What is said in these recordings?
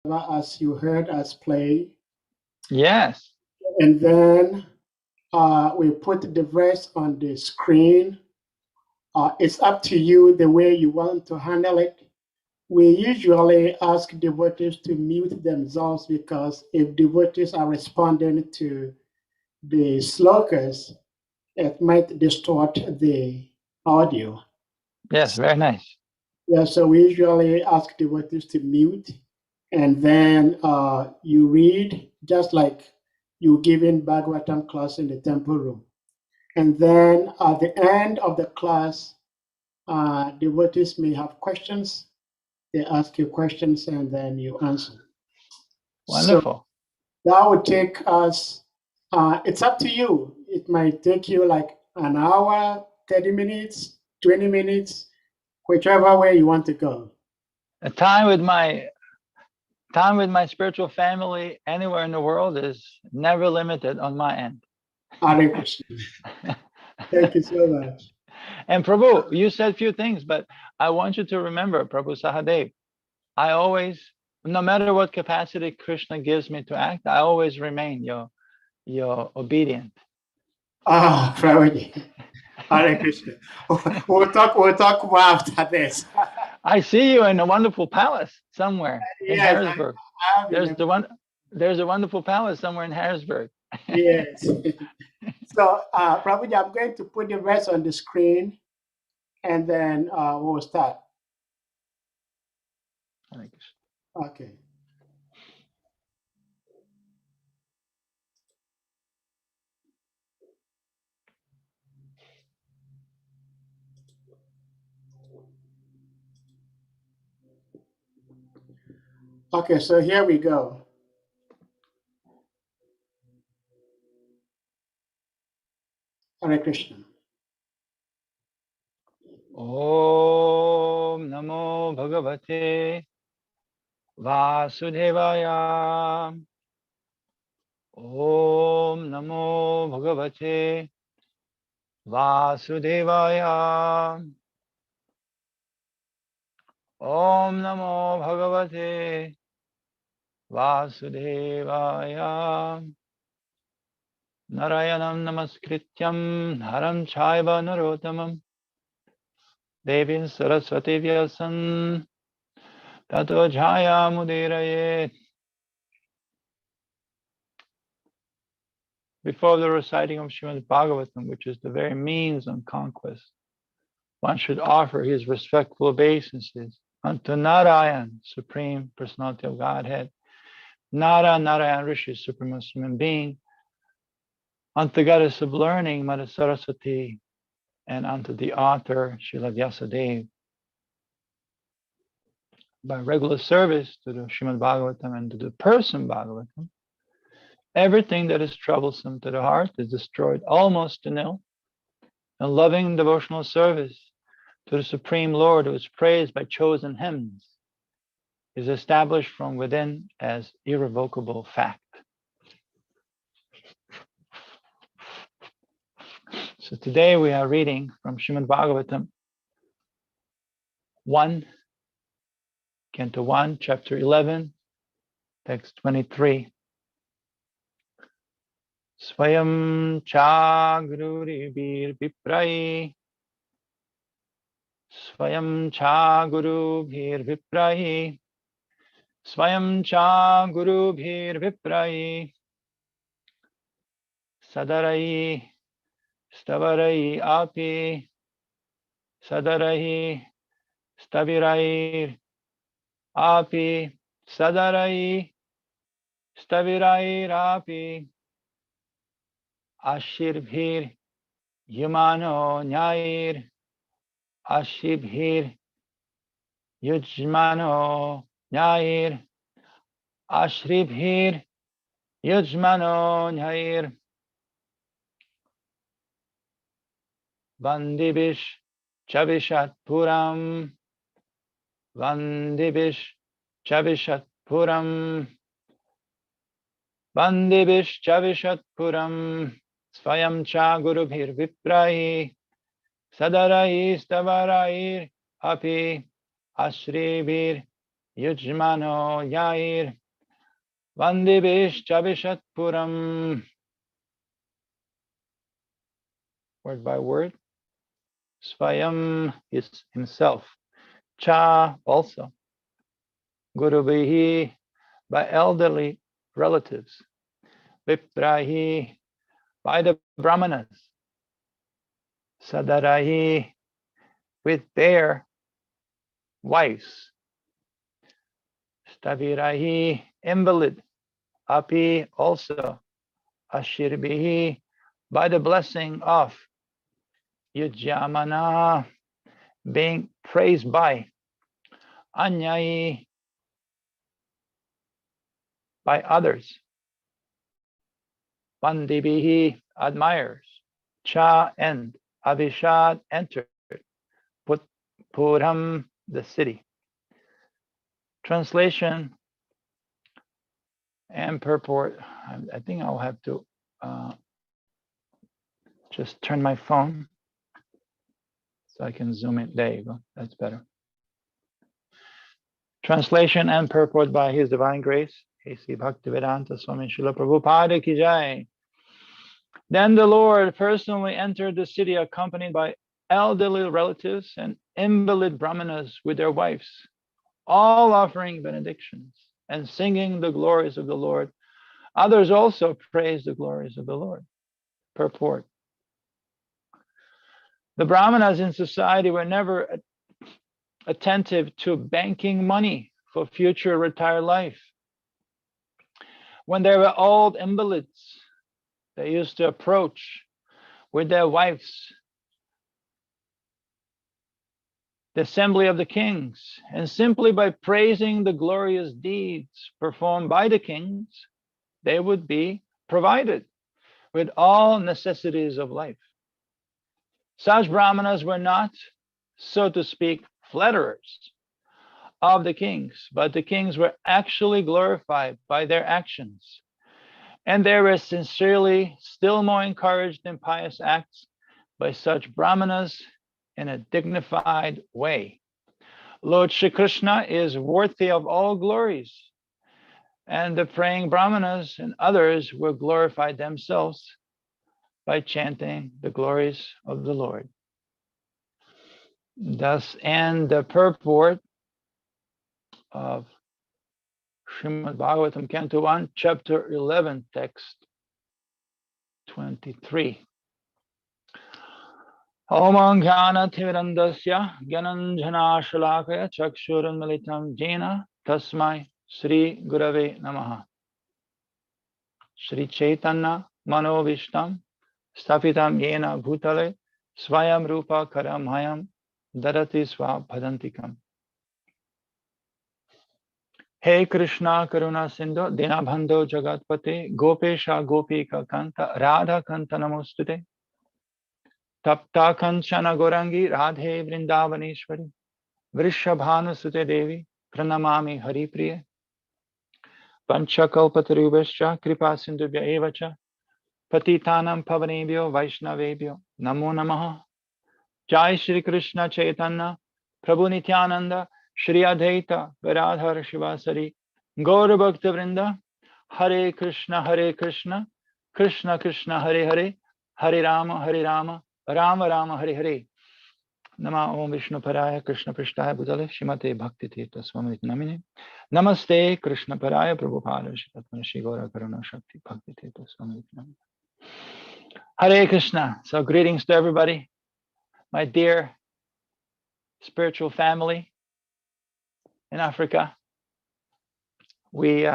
as you heard us play. Yes. And then we put the verse on the screen. It's up to you the way you want to handle it. We usually ask devotees to mute themselves because if devotees are responding to the slokas, it might distort the audio. Yes, very nice. Yeah, so we usually ask devotees to mute, and then you read just like you give in Bhagavatam class in the temple room. And then at the end of the class, devotees may have questions. They ask you questions, and then you answer. So Wonderful. that would take us, it's up to you. It might take you like an hour, 30 minutes, 20 minutes, whichever way you want to go. A time with my spiritual family anywhere in the world is never limited on my end. Hare Krishna. Thank you so much. And Prabhu, you said few things, but I want you to remember, Prabhu Sahadev, I always, no matter what capacity Krishna gives me to act, I always remain your obedient. Prabhuji. Hare Krishna. We'll talk more after this. I see you in a wonderful palace somewhere in Yes, Harrisburg. I There's a wonderful palace somewhere in Harrisburg. Yes. So, Prabhuji, I'm going to put the verse on the screen, and then we'll start. Okay. Okay, so here we go. Hare Krishna. Om Namo Bhagavate Vasudevaya. Om Namo Bhagavate Vasudevaya. Om Namo Bhagavate Vasudevaya. Narayanam Namaskrityam Haram Chaiva Narotamam Devin Saraswati Vyasan Tato Jaya Mudirayet. Before the reciting of Srimad Bhagavatam, which is the very means of conquest, one should offer his respectful obeisances unto Narayan, Supreme Personality of Godhead, Narayan Rishi, Supremest Human Being, unto Goddess of Learning, Mother Saraswati, and unto the author, Srila Vyasadeva. By regular service to the Srimad Bhagavatam and to the person Bhagavatam, everything that is troublesome to the heart is destroyed almost to nil, and loving devotional service to the Supreme Lord, who is praised by chosen hymns, is established from within as irrevocable fact. So today we are reading from Srimad Bhagavatam 1, Canto 1, Chapter 11, Text 23. Swayam Chagururi Bir Viprai. Swayam Chaguru Bir Viprai. Swayam Chaguru Bir Viprai. Sadarai Stavarai Api. Sadarai Stavirai Api. Sadarai Stavirai Api. Ashirbhir Yumano Nyair. Ashibhir Yujmano Nyair. Ashribhir Yujmano Nyair. Vandibish Chavishat Puram. Vandibish Chavishat Puram. Vandibish Chavishat Puram. Swayam Cha Gurubhir Viprahi. Sadarai Stavarai Api. Ashribhir Yujmano Yair Vandibish Chavishat Puram. Word by word. Svayam is himself. Cha also. Gurubihi by elderly relatives. Viprahi by the brahmanas. Sadarahi with their wives. Stavirahi invalid. Api also. Ashirbihi by the blessing of. Yujyamana being praised by. Anyai by others. Vandibihi admires. Cha and Avishad entered. Puram the city. Translation and purport. I think I'll have to just turn my phone so I can zoom in. There you go. That's better. Translation and purport by His Divine Grace, A.C. Bhaktivedanta Swami Srila Prabhupada Ki Jai. Then the Lord personally entered the city accompanied by elderly relatives and invalid brahmanas with their wives, all offering benedictions and singing the glories of the Lord. Others also praise the glories of the Lord. Purport. The brahmanas in society were never attentive to banking money for future retired life. When they were old invalids, they used to approach with their wives the assembly of the kings, and simply by praising the glorious deeds performed by the kings, they would be provided with all necessities of life. Such brahmanas were not, so to speak, flatterers of the kings, but the kings were actually glorified by their actions, and they were sincerely still more encouraged in pious acts by such brahmanas in a dignified way. Lord Shri Krishna is worthy of all glories, and the praying brahmanas and others will glorify themselves by chanting the glories of the Lord. Thus end the purport of Srimad Bhagavatam, Canto 1, Chapter 11, Text 23. Om Jnana-timirandasya Gyananjana Shalakaya Chakshurunmilitam Jena Tasmai Sri Gurave Namaha. Sri Chaitanya Manovishtam Stapitam Yena Bhutale Swayam Rupa Karamhayam Darati Swa Bhadantikam. Hey Krishna Karuna Sindhu Dinabhando Jagatpate Gopesha Gopika Kanta Radha Kanta Namostute Tapta Kanchana Gorangi Radhe Vrindavaneshwari Vrishabhanu Sute Devi Pranamami Hari Priya Panchakalpatarubhascha Kripa Sindhubhya Evacha Patitanam Pavanebhyo Vaishnavebhyo Namo Namaha. Jai Shri Krishna Chaitanya Prabhu Nityananda Shri Adwaita Gadadhar Shivasari Gaura Bhakta Vrinda Hare Krishna Krishna Krishna Hare Hare Hare Rama Rama Rama Hare Hare. Nama Om Vishnu Paraya Krishna Prishtaya Bhutale Shrimate Bhakti Tirtha Swami Namine Namaste Krishna Paraya Prabhupada Shri Gaura Karuna Shakti Bhakti Tirtha Swami Namine. Hare Krishna. So greetings to everybody, my dear spiritual family in Africa. We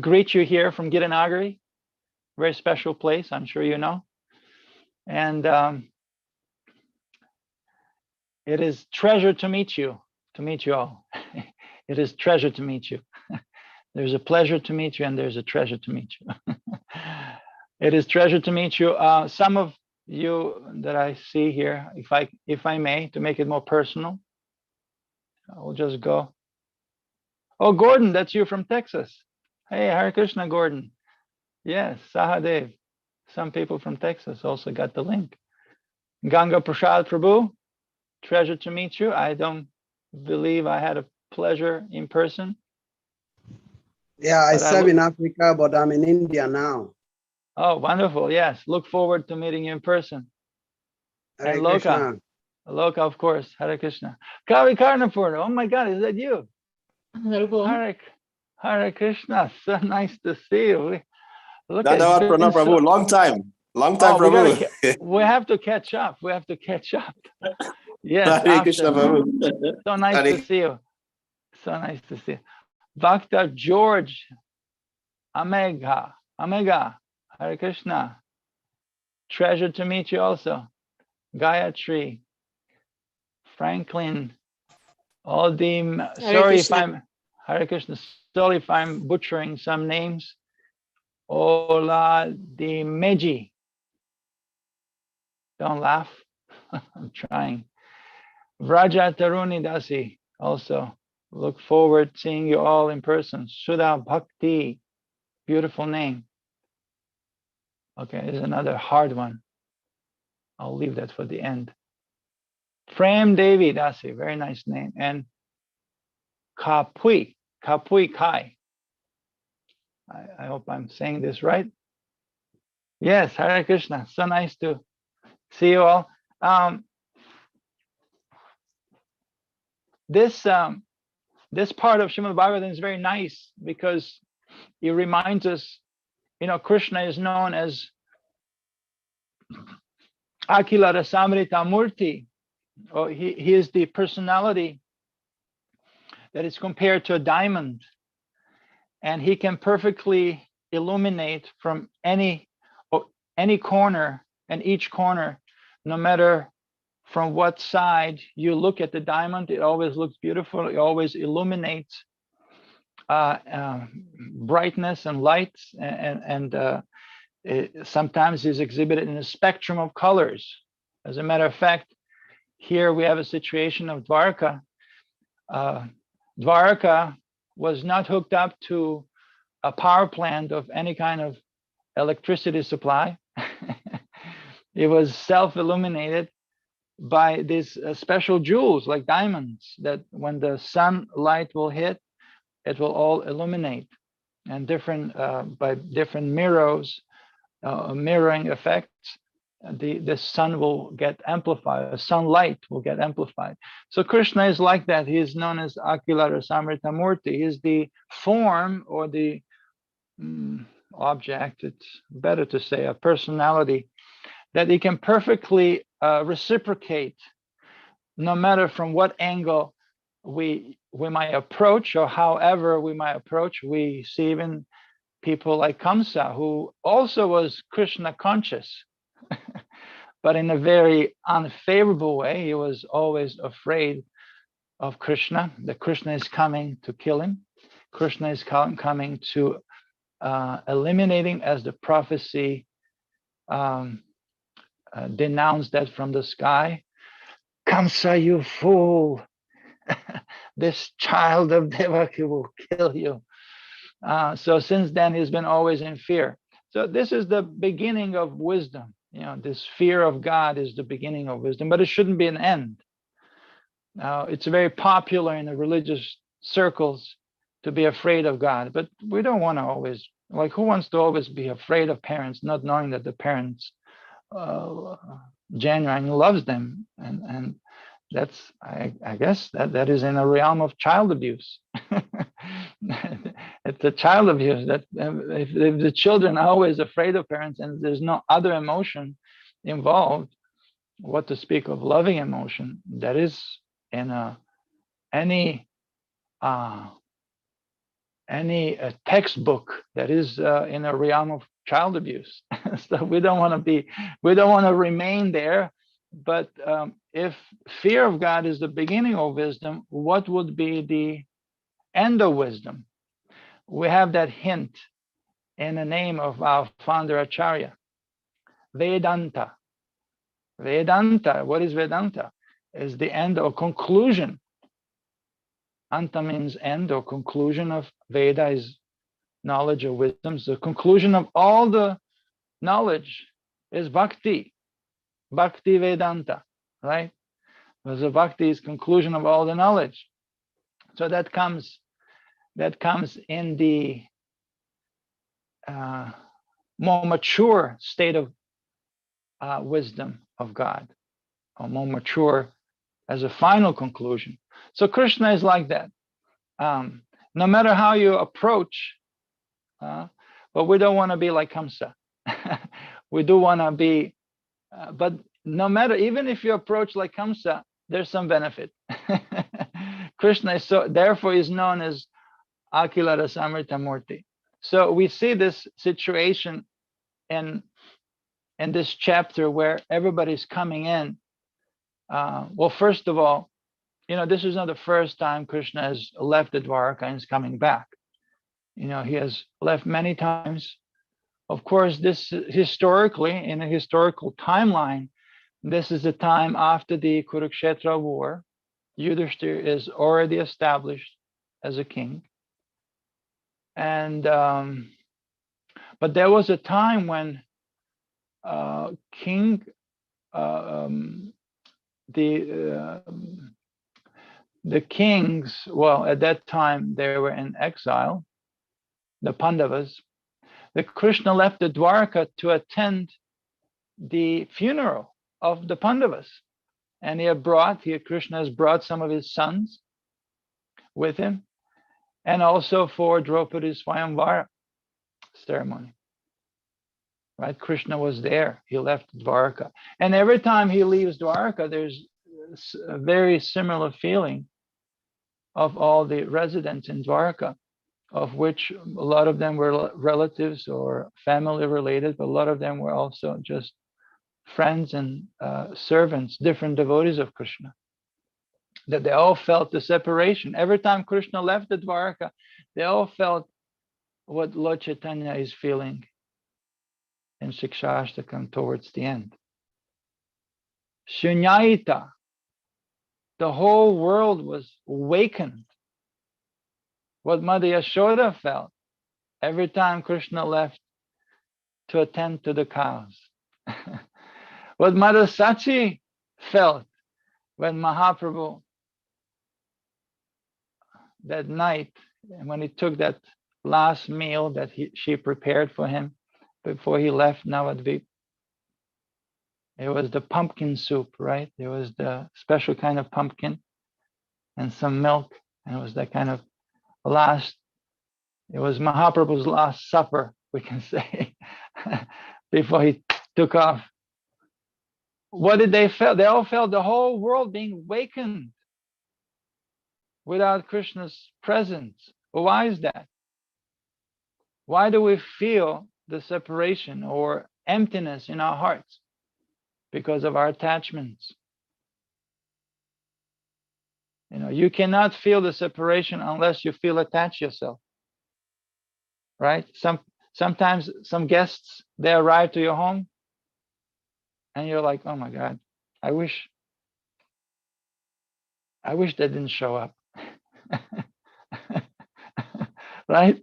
greet you here from Gitanagari, very special place, I'm sure you know. And it is treasure to meet you all. It is treasure to meet you. There's a pleasure to meet you and there's a treasure to meet you. It is treasure to meet you. Some of you that I see here, if I may, to make it more personal, I'll just go. Oh, Gordon, that's you from Texas. Hey, Hare Krishna, Gordon. Yes, Sahadev. Some people from Texas also got the link. Ganga Prasad Prabhu, treasure to meet you. I don't believe I had a pleasure in person. Yeah, I But serve in Africa, but I'm in India now. Oh, wonderful. Yes. Look forward to meeting you in person. Hare And Loka. Krishna. Loka, of course. Hare Krishna. Kavi Karnapurna. Oh my God, is that you? Hare Krishna. So nice to see you. Look at Dandavad Pranam Prabhu. Long time. Long time, Prabhu. We have to catch up. We have to catch up. Yes. Hare Krishna, Prabhu. So nice Hare- to see you. So nice to see you. Bhakta George Amega. Hare Krishna. Treasure to meet you also. Gayatri. Franklin. All the sorry if I'm Hare Krishna. Sorry if I'm butchering some names. Ola de Meji. Don't laugh. I'm trying. Vraja Taruni Dasi. Also, look forward to seeing you all in person. Sudha Bhakti. Beautiful name. Okay, there's another hard one. I'll leave that for the end. Prem Devi Dasi. Very nice name. And Kapui Kai. I hope I'm saying this right. Yes, Hare Krishna. So nice to see you all. This part of Srimad Bhagavatam is very nice because it reminds us, Krishna is known as Akila Rasamrita Murti. Or he is the personality that is compared to a diamond, and he can perfectly illuminate from any corner, and each corner, no matter from what side you look at the diamond, it always looks beautiful. It always illuminates brightness and lights, and sometimes is exhibited in a spectrum of colors. As a matter of fact, here we have a situation of Dwarka. Dwarka was not hooked up to a power plant of any kind of electricity supply. It was self-illuminated by these special jewels like diamonds that when the sunlight will hit, it will all illuminate, and by different mirroring effects, the sun will get amplified, the sunlight will get amplified. So Krishna is like that. He is known as Akila Rasamrita Murti. He is the form or the object, it's better to say a personality, that he can perfectly reciprocate no matter from what angle we might approach, or however we might approach. We see even people like Kamsa, who also was Krishna conscious, but in a very unfavorable way. He was always afraid of Krishna, that Krishna is coming to kill him. Krishna is coming to eliminate him, as the prophecy denounced that from the sky. Kamsa, you fool! This child of Devaki will kill you. So since then, he's been always in fear. So this is the beginning of wisdom. This fear of God is the beginning of wisdom, but it shouldn't be an end. Now, it's very popular in the religious circles to be afraid of God, but we don't want to always, who wants to always be afraid of parents, not knowing that the parents genuinely loves them, and that's, I guess that is in a realm of child abuse. It's a child abuse that if the children are always afraid of parents and there's no other emotion involved, what to speak of loving emotion, that is in any textbook that is in a realm of child abuse. So we don't want to remain there. But if fear of God is the beginning of wisdom, what would be the end of wisdom? We have that hint in the name of our founder Acarya. Vedanta. Vedanta, what is Vedanta? Is the end or conclusion. Anta means end or conclusion of Veda is knowledge or wisdom. So the conclusion of all the knowledge is bhakti. Bhakti Vedanta, right? Because the bhakti is conclusion of all the knowledge. So that comes in the more mature state of wisdom of God, or more mature as a final conclusion. So Krishna is like that. No matter how you approach, but we don't want to be like Kamsa. We do want to be, but no matter, even if you approach like Kamsa, there's some benefit. Krishna is therefore is known as Akila Rasamrita Murti. So we see this situation in this chapter where everybody's coming in. Well, first of all, this is not the first time Krishna has left the Dwarka and is coming back. He has left many times. Of course, this historically, in a historical timeline, this is the time after the Kurukshetra war. Yudhishthir is already established as a king. And but there was a time when the kings, well, at that time they were in exile, the Pandavas. The Krishna left the Dwarka to attend the funeral of the Pandavas, and Krishna has brought some of his sons with him, and also for Draupadi's Swayamvara ceremony. Right? Krishna was there. He left Dwarka. And every time he leaves Dwarka, there's a very similar feeling of all the residents in Dwarka, of which a lot of them were relatives or family related, but a lot of them were also just friends and servants, different devotees of Krishna. That they all felt the separation. Every time Krishna left the Dwarka, they all felt what Lord Chaitanya is feeling in Shikshashtakam towards the end. Shunyayita, the whole world was awakened. What Mother Yashoda felt every time Krishna left to attend to the cows. What Mother Sachi felt when Mahaprabhu, that night, when he took that last meal that she prepared for him before he left Navadvip. It was the pumpkin soup, right? It was the special kind of pumpkin and some milk. And it was that kind of it was Mahaprabhu's last supper, we can say, before he took off. What did they feel? They all felt the whole world being awakened without Krishna's presence. Well, why is that? Why do we feel the separation or emptiness in our hearts? Because of our attachments. You cannot feel the separation unless you feel attached yourself. Right? Sometimes some guests, they arrive to your home and you're like, oh my God, I wish they didn't show up. Right?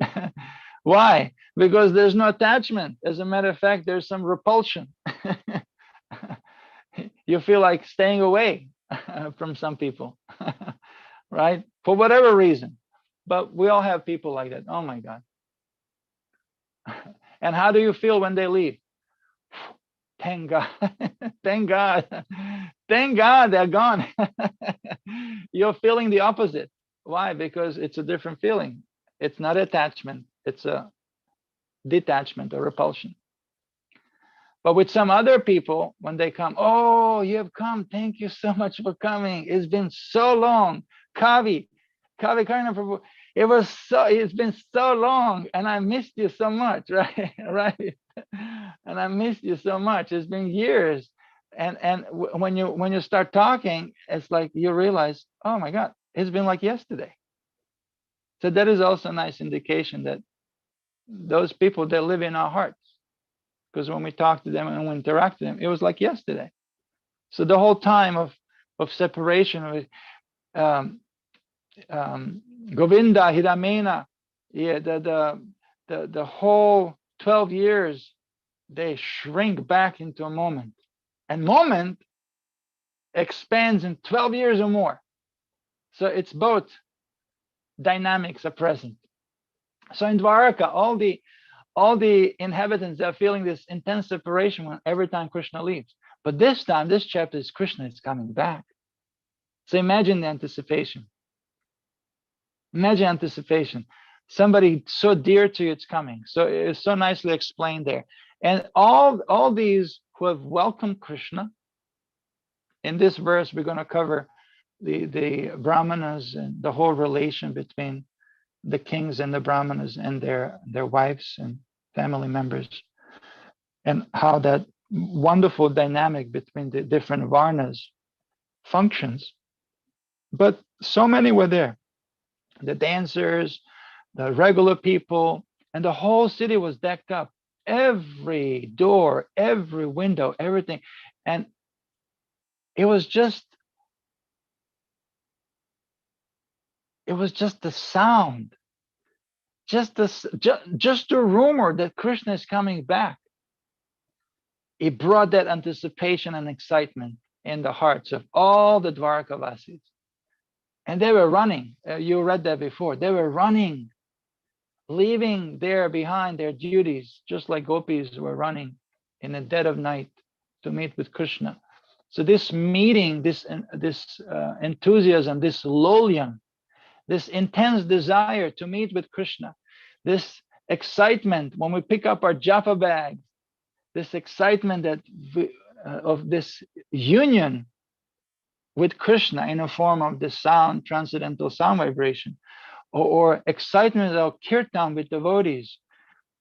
Why? Because there's no attachment. As a matter of fact, there's some repulsion. You feel like staying away from some people, right? For whatever reason. But we all have people like that. Oh my God. And how do you feel when they leave? Thank God. Thank God. Thank God they're gone. You're feeling the opposite. Why? Because it's a different feeling. It's not attachment. It's a detachment or repulsion. But with some other people, when they come, oh, you have come. Thank you so much for coming. It's been so long. Kavi Karna Prabhu. It's been so long and I missed you so much, right? Right. And I missed you so much. It's been years. And when you start talking, it's like you realize, oh my God, it's been like yesterday. So that is also a nice indication that those people, they live in our hearts. Because when we talk to them and we interact with them, it was like yesterday. So the whole time of separation, Govinda, Hiramena, yeah, the whole 12 years, they shrink back into a moment. And moment expands in 12 years or more. So it's both dynamics are present. So in Dwaraka, all the inhabitants are feeling this intense separation every time Krishna leaves. But this time, this chapter is Krishna is coming back. So imagine the anticipation. Imagine anticipation. Somebody so dear to you, it's coming. So it's so nicely explained there. And all these who have welcomed Krishna, in this verse, we're going to cover the Brahmanas and the whole relation between the kings and the Brahmanas and their wives and family members, and how that wonderful dynamic between the different varnas functions. But so many were there. The dancers, the regular people, and the whole city was decked up. Every door, every window, everything. And it was just the sound, just the rumor that Krishna is coming back. It brought that anticipation and excitement in the hearts of all the Dwarkavasis. And they were running. You read that before. They were running, leaving there behind their duties, just like gopis were running in the dead of night to meet with Krishna. So this meeting, this enthusiasm, this lolyam, this intense desire to meet with Krishna, this excitement when we pick up our japa bag, this excitement that of this union with Krishna in a form of the sound, transcendental sound vibration, or excitement of kirtan with devotees,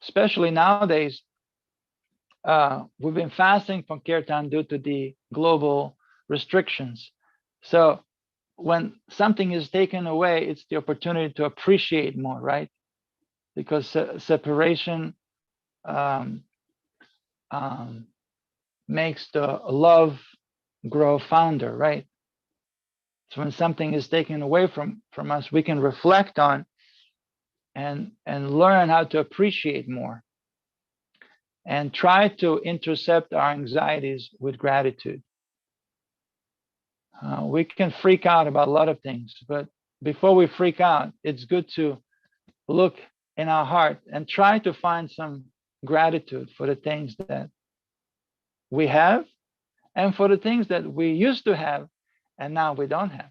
especially nowadays. We've been fasting from kirtan due to the global restrictions. So when something is taken away, it's the opportunity to appreciate more, right? Because separation makes the love grow founder, right? So when something is taken away from us, we can reflect on and learn how to appreciate more, and try to intercept our anxieties with gratitude. We can freak out about a lot of things, but before we freak out, it's good to look in our heart and try to find some gratitude for the things that we have and for the things that we used to have and now we don't have.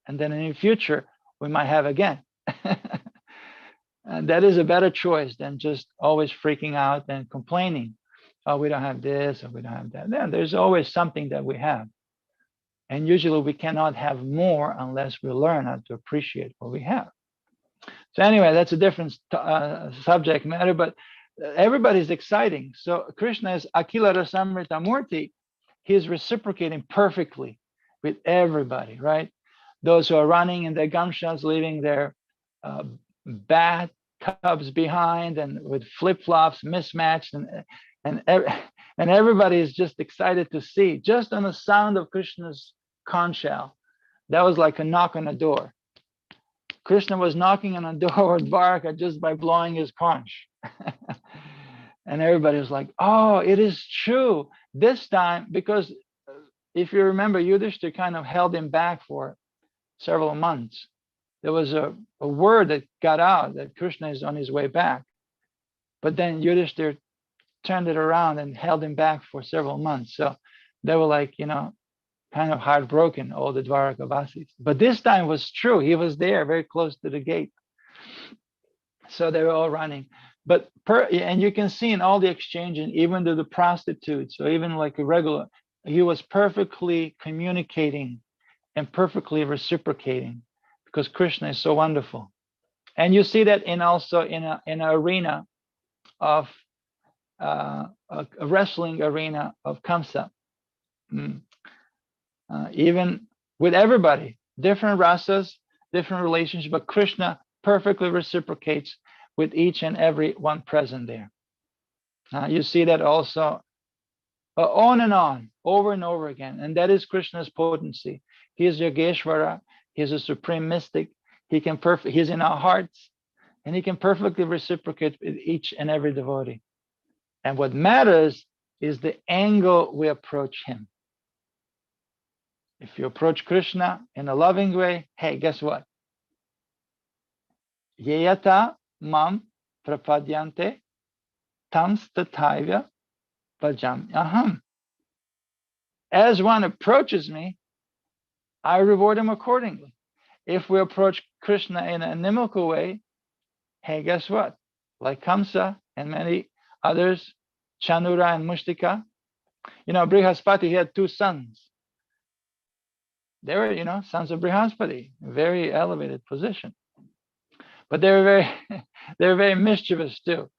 And then in the future, we might have again. And that is a better choice than just always freaking out and complaining. Oh, we don't have this, or we don't have that. Yeah, there's always something that we have. And usually we cannot have more unless we learn how to appreciate what we have. So anyway, that's a different subject matter, but everybody's exciting. So Krishna is Akila Rasamrita Murti. He's reciprocating perfectly with everybody, right? Those who are running in their gamshas, leaving their bat cubs behind and with flip-flops mismatched, and everybody is just excited to see, just on the sound of Krishna's conch shell. That was like a knock on the door. Krishna was knocking on a door of Dwaraka just by blowing his conch. And everybody was like, oh, it is true this time, because if you remember, Yudhishthira kind of held him back for several months. There was a word that got out that Krishna is on his way back. But then Yudhishthira turned it around and held him back for several months. So they were like, kind of heartbroken, all the Dwarkavasis. But this time was true. He was there, very close to the gate. So they were all running. But and you can see in all the exchanging, even to the prostitutes, or even like a regular, he was perfectly communicating and perfectly reciprocating, because Krishna is so wonderful. And you see that also in an arena of a wrestling arena of Kamsa. Even with everybody, different rasas, different relationships, but Krishna perfectly reciprocates with each and every one present there. You see that also on and on, over and over again. And that is Krishna's potency. He is Yogeshwara. He is a supreme mystic. He's in our hearts, and he can perfectly reciprocate with each and every devotee. And what matters is the angle we approach him. If you approach Krishna in a loving way, hey, guess what? Yeyata mam prapadyante tams tataiva bhajam aham. As one approaches me, I reward him accordingly. If we approach Krishna in an inimical way, hey, guess what? Like Kamsa and many others, Chanura and Mushtika, Brihaspati, he had two sons. They were, sons of Brihaspati, very elevated position. But they were very mischievous too.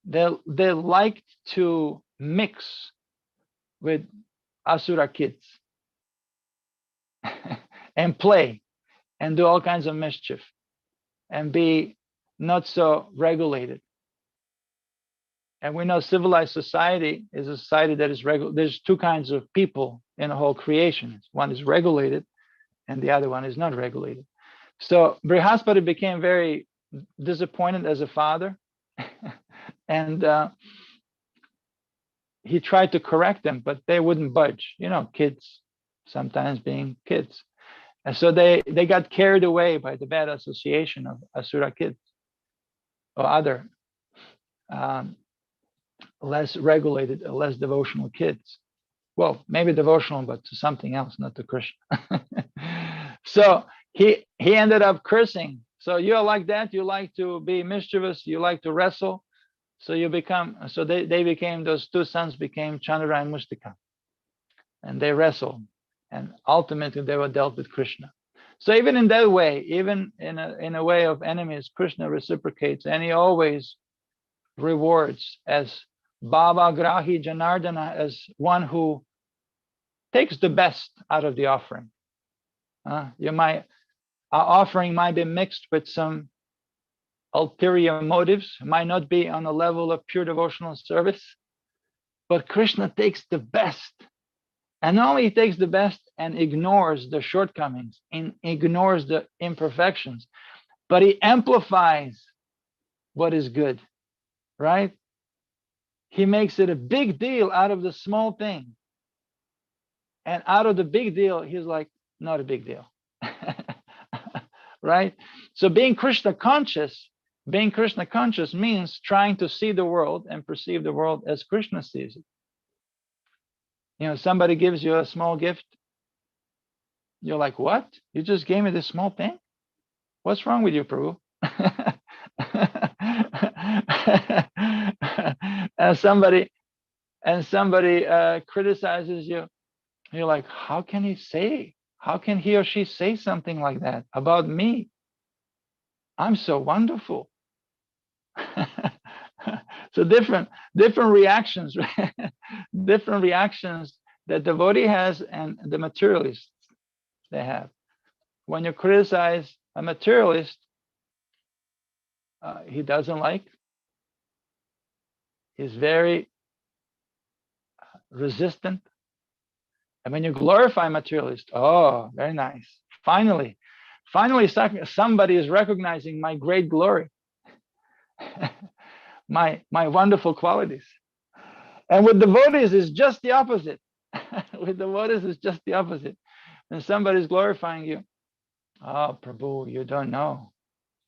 They liked to mix with Asura kids and play and do all kinds of mischief and be not so regulated. And we know civilized society is a society that is regulated. There's two kinds of people in the whole creation. One is regulated and the other one is not regulated. So Brihaspati became very disappointed as a father and he tried to correct them, but they wouldn't budge. Kids sometimes being kids. And so they got carried away by the bad association of Asura kids or other less regulated, less devotional kids. Well, maybe devotional, but to something else, not to Krishna. So he ended up cursing. So you're like that. You like to be mischievous. You like to wrestle. So they became, those two sons became Chandra and Mustika. And they wrestled. And ultimately they were dealt with Krishna. So even in that way, even in a way of enemies, Krishna reciprocates, and he always rewards as Bhava Grahi Janardana, as one who takes the best out of the offering. Our offering might be mixed with some ulterior motives, might not be on the level of pure devotional service, but Krishna takes the best. And not only he takes the best and ignores the shortcomings and ignores the imperfections, but he amplifies what is good, right? He makes it a big deal out of the small thing. And out of the big deal, he's like, not a big deal. Right? So being Krishna conscious means trying to see the world and perceive the world as Krishna sees it. Somebody gives you a small gift. You're like, what? You just gave me this small thing? What's wrong with you, Prabhu? and somebody criticizes you. You're like, how can he or she say something like that about me? I'm so wonderful. So different reactions, different reactions that the devotee has and the materialists they have. When you criticize a materialist, he doesn't like. He's very resistant. And when you glorify materialist, oh, very nice. Finally, somebody is recognizing my great glory, my wonderful qualities. And with devotees, it's just the opposite. With devotees, it's just the opposite. When somebody's glorifying you, oh, Prabhu, you don't know.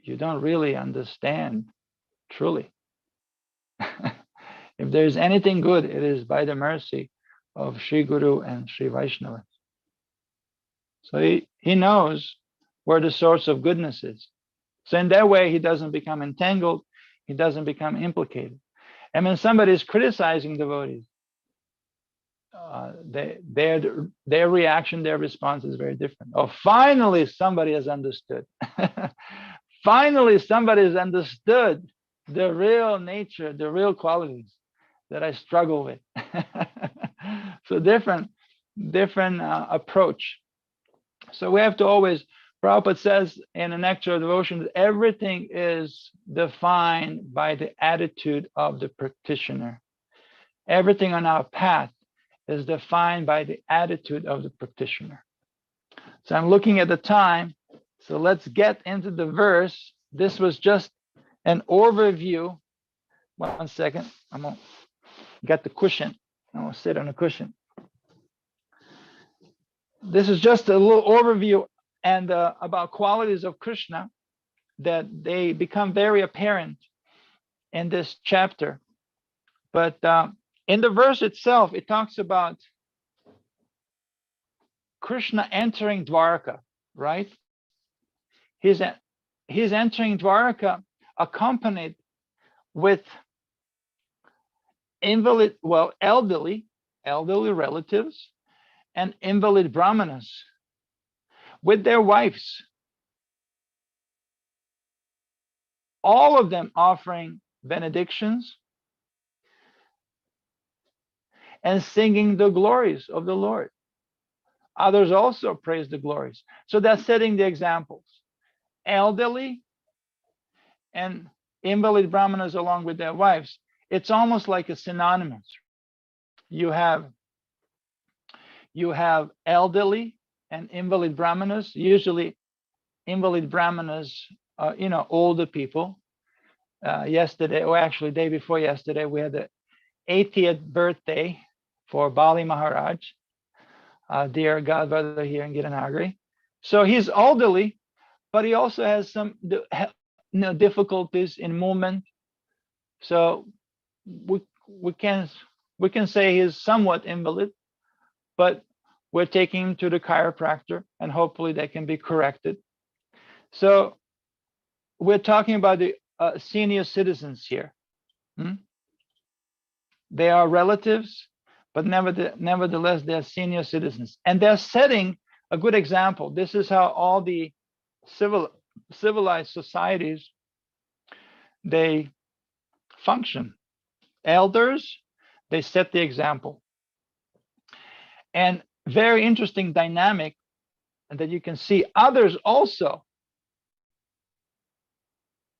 You don't really understand, truly. If there's anything good, it is by the mercy of Sri Guru and Sri Vaishnava. So he knows where the source of goodness is. So in that way, he doesn't become entangled. He doesn't become implicated. And when somebody is criticizing devotees, their reaction, their response is very different. Oh, finally, somebody has understood. Finally, somebody has understood the real nature, the real qualities that I struggle with. So different approach. So we have to always, Prabhupada says in the Nectar of Devotion, that everything is defined by the attitude of the practitioner. Everything on our path is defined by the attitude of the practitioner. So I'm looking at the time. So let's get into the verse. This was just an overview. 1 second. I'm going to get the cushion. I'm going to sit on a cushion. This is just a little overview and about qualities of Krishna. that they become very apparent in this chapter. But in the verse itself, it talks about Krishna entering Dwarka, right? He's entering Dwarka accompanied with elderly relatives and invalid brahmanas with their wives, all of them offering benedictions and singing the glories of the Lord. Others also praise the glories. So that's setting the examples. Elderly and invalid brahmanas along with their wives. It's almost like a synonymous. You have elderly and invalid brahmanas. Usually invalid brahmanas are, older people. Yesterday, or actually day before yesterday, we had the 80th birthday for Bali Maharaj, dear godbrother here in Giranagari. So he's elderly, but he also has some difficulties in movement. So we can say he's somewhat invalid, but we're taking him to the chiropractor and hopefully that can be corrected. So we're talking about the senior citizens here. They are relatives, but nevertheless, they're senior citizens. And they're setting a good example. This is how all the civilized societies, they function. Elders, they set the example. And very interesting dynamic that you can see. Others also,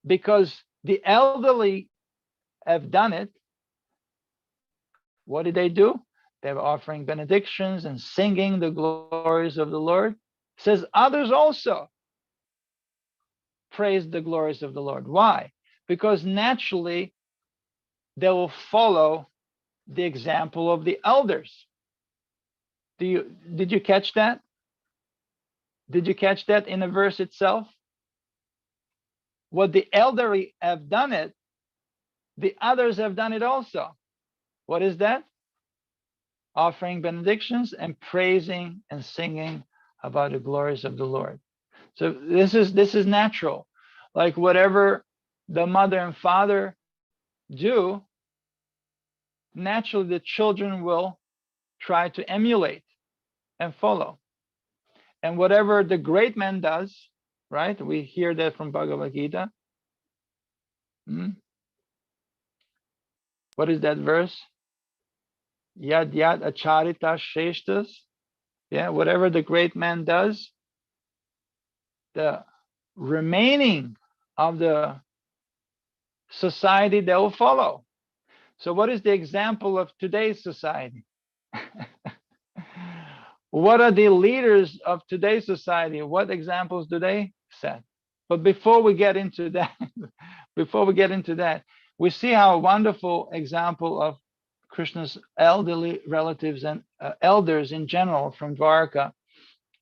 because the elderly have done it, what did they do? They were offering benedictions and singing the glories of the Lord. It says others also praise the glories of the Lord. Why? Because naturally they will follow the example of the elders. Did you catch that? Did you catch that in the verse itself? What the elderly have done it, the others have done it also. What is that? Offering benedictions and praising and singing about the glories of the Lord. So this is natural. Like whatever the mother and father do, naturally the children will try to emulate and follow. And whatever the great man does, right? We hear that from Bhagavad Gita. What is that verse? Yad yad acharita shreshtas. Yeah, whatever the great man does, the remaining of the society, they will follow. So what is the example of today's society? What are the leaders of today's society? What examples do they set? But before we get into that, we see how a wonderful example of Krishna's elderly relatives and elders in general from Dwarka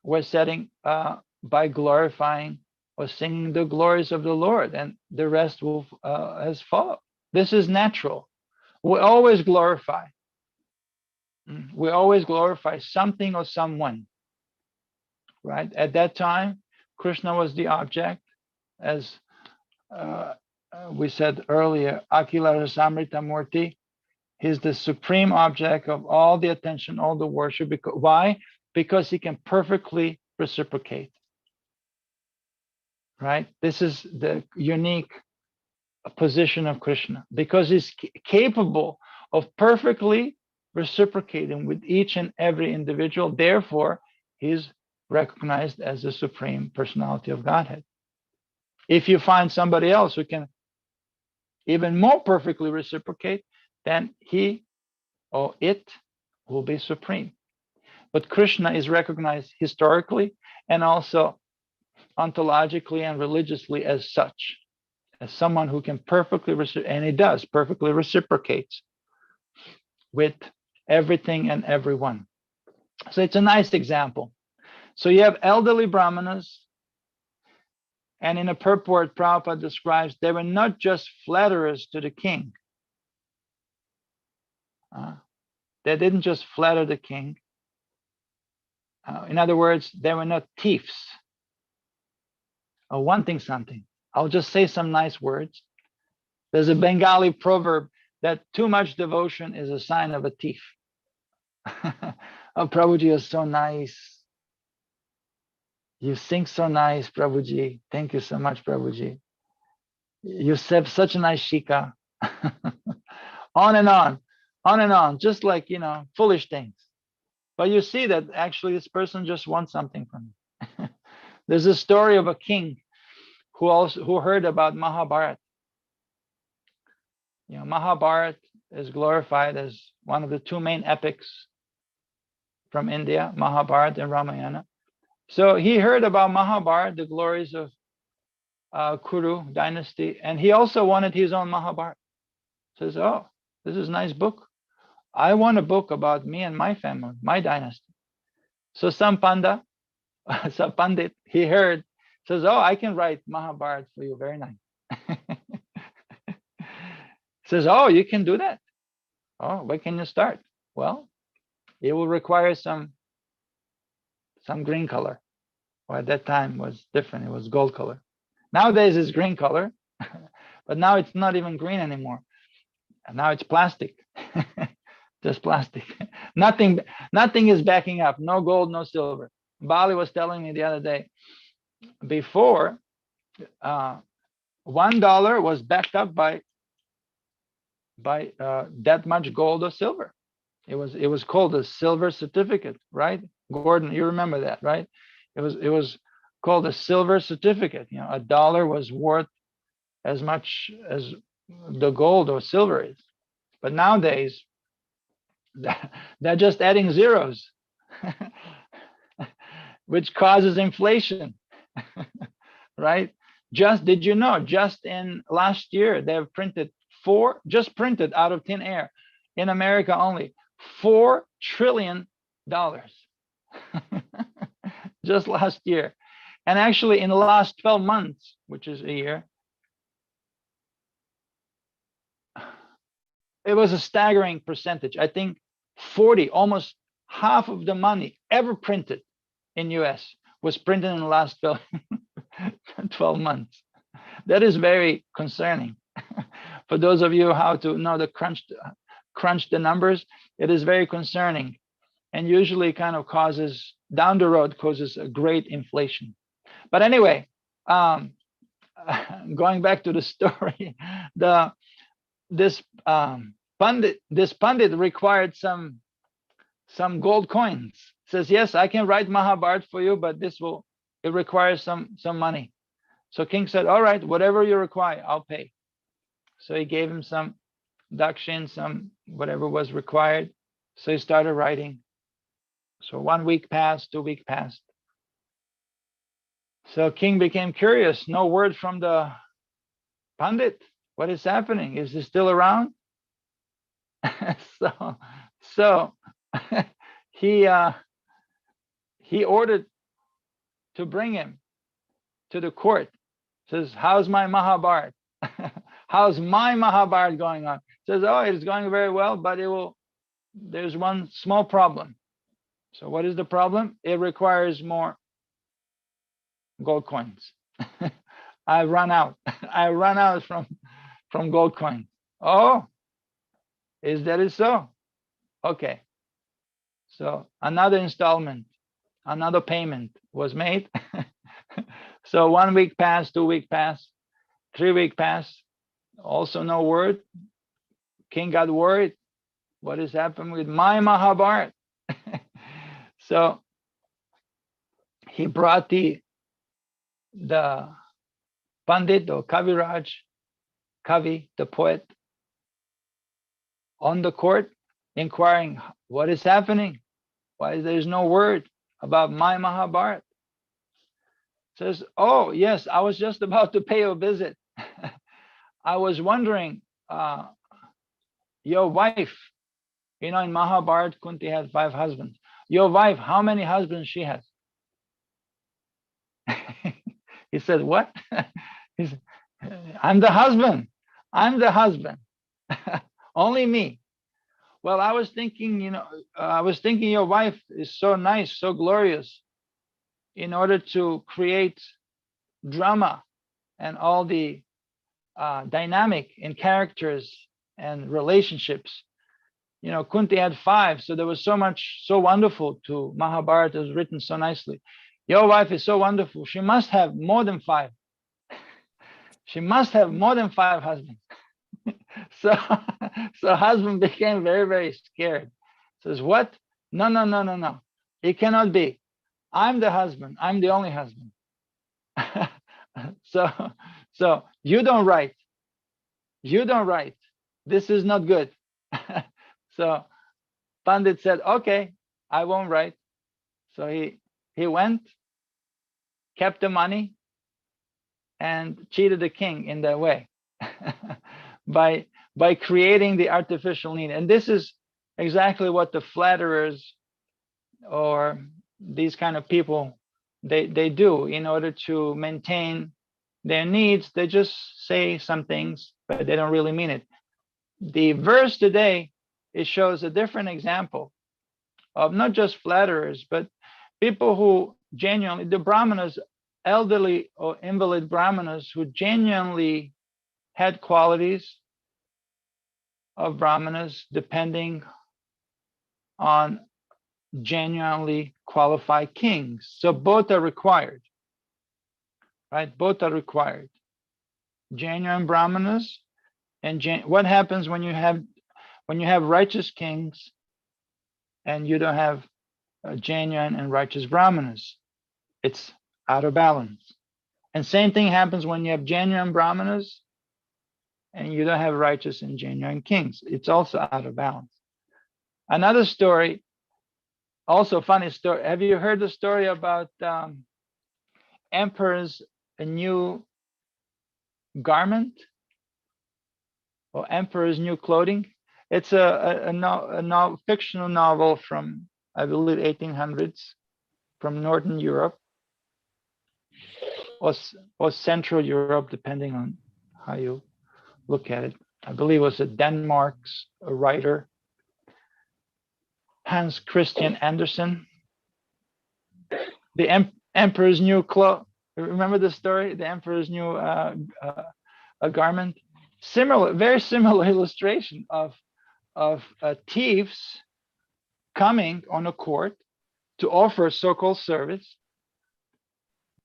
were setting by glorifying or singing the glories of the Lord, and the rest will has followed. This is natural. We always glorify. We always glorify something or someone, right? At that time, Krishna was the object, as we said earlier, Akila Rasamrita Murti. He's the supreme object of all the attention, all the worship. Why? Because he can perfectly reciprocate, right? This is the unique position of Krishna, because he's capable of perfectly reciprocating with each and every individual. Therefore, he's recognized as the supreme personality of Godhead. If you find somebody else who can even more perfectly reciprocate, then he or it will be supreme. But Krishna is recognized historically and also ontologically and religiously as such, as someone who can perfectly and he does perfectly reciprocates with everything and everyone. So it's a nice example. So you have elderly brahmanas And in a purport, Prabhupada describes they were not just flatterers to the king. They didn't just flatter the king. In other words, they were not thieves or wanting something. I'll just say some nice words. There's a Bengali proverb that too much devotion is a sign of a thief. Oh, Prabhuji, you're so nice. You sing so nice, Prabhuji. Thank you so much, Prabhuji. You have such a nice shika. On and on, just like, foolish things. But you see that actually this person just wants something from you. There's a story of a king who heard about Mahabharata. Mahabharata is glorified as one of the two main epics from India, Mahabharata and Ramayana. So he heard about Mahabharata, the glories of Kuru dynasty, and he also wanted his own Mahabharata. Says, oh, this is a nice book. I want a book about me and my family, my dynasty. So some pandit, he heard, says, oh, I can write Mahabharata for you, very nice. Says, oh, you can do that? Oh, where can you start? Well, it will require some green color. Or at that time was different, it was gold color. Nowadays it's green color, but now it's not even green anymore. And now it's plastic, just plastic. Nothing is backing up, no gold, no silver. Bali was telling me the other day, before $1 was backed up by that much gold or silver. It was called a silver certificate, right? Gordon, you remember that, right? It was called a silver certificate. $1 was worth as much as the gold or silver is. But nowadays, they're just adding zeros, which causes inflation, right? Did you know, just in last year, they've printed printed out of thin air, in America only, $4 trillion. Just last year. And actually in the last 12 months, which is a year, it was a staggering percentage. I think 40, almost half of the money ever printed in US was printed in the last 12 months. That is very concerning. For those of you how to know the crunch the numbers, it is very concerning, and usually kind of down the road causes a great inflation. But anyway, going back to the story, this pandit required some gold coins. Says, yes, I can write Mahabharata for you, but it requires some money. So king said, all right, whatever you require, I'll pay. So he gave him some dakshin, some whatever was required. So he started writing. So 1 week passed, 2 weeks passed. So king became curious. No word from the pandit. What is happening? Is he still around? so he ordered to bring him to the court. Says, how's my Mahabharata? How's my Mahabharata going on? Says, oh, it's going very well, but there's one small problem. So what is the problem? It requires more gold coins. I run out. I run out from gold coins. Oh, is that so? Okay. So another installment, another payment was made. So 1 week passed, 2 weeks passed, 3 weeks passed. Also no word. King got worried. What is happening with my Mahabharata? So he brought the Pandit or Kaviraj, Kavi, the poet, on the court, inquiring, what is happening? Why there's no word about my Mahabharata? Says, oh, yes, I was just about to pay a visit. I was wondering, your wife, in Mahabharata, Kunti had 5 husbands. Your wife, how many husbands she has? He said, what? He said, I'm the husband. I'm the husband. Only me. Well, I was thinking, your wife is so nice, so glorious, in order to create drama and all the dynamic in characters and relationships. Kunti had 5, so there was so much, so wonderful to Mahabharata. It was written so nicely. Your wife is so wonderful. She must have more than 5. She must have more than 5 husbands. So husband became very, very scared. Says, what? No. It cannot be. I'm the husband. I'm the only husband. So you don't write. You don't write. This is not good. So Pandit said, okay, I won't write. So he went, kept the money, and cheated the king in that way by creating the artificial need. And this is exactly what the flatterers or these kind of people, they do in order to maintain their needs. They just say some things, but they don't really mean it. The verse today, it shows a different example of not just flatterers, but people who genuinely, the brahmanas, elderly or invalid brahmanas who genuinely had qualities of brahmanas depending on genuinely qualified kings. So both are required, right? Both are required. Genuine brahmanas and what happens when you have righteous kings and you don't have genuine and righteous brahmanas? It's out of balance. And same thing happens when you have genuine brahmanas and you don't have righteous and genuine kings. It's also out of balance. Another story, also funny story. Have you heard the story about emperor's new garment or emperor's new clothing? It's a fictional novel from, I believe, 1800s, from Northern Europe or Central Europe, depending on how you look at it. I believe it was a Denmark's writer, Hans Christian Andersen. The emperor's new clothes. Remember the story? The emperor's new garment. Similar, very similar illustration of thieves coming on a court to offer so-called service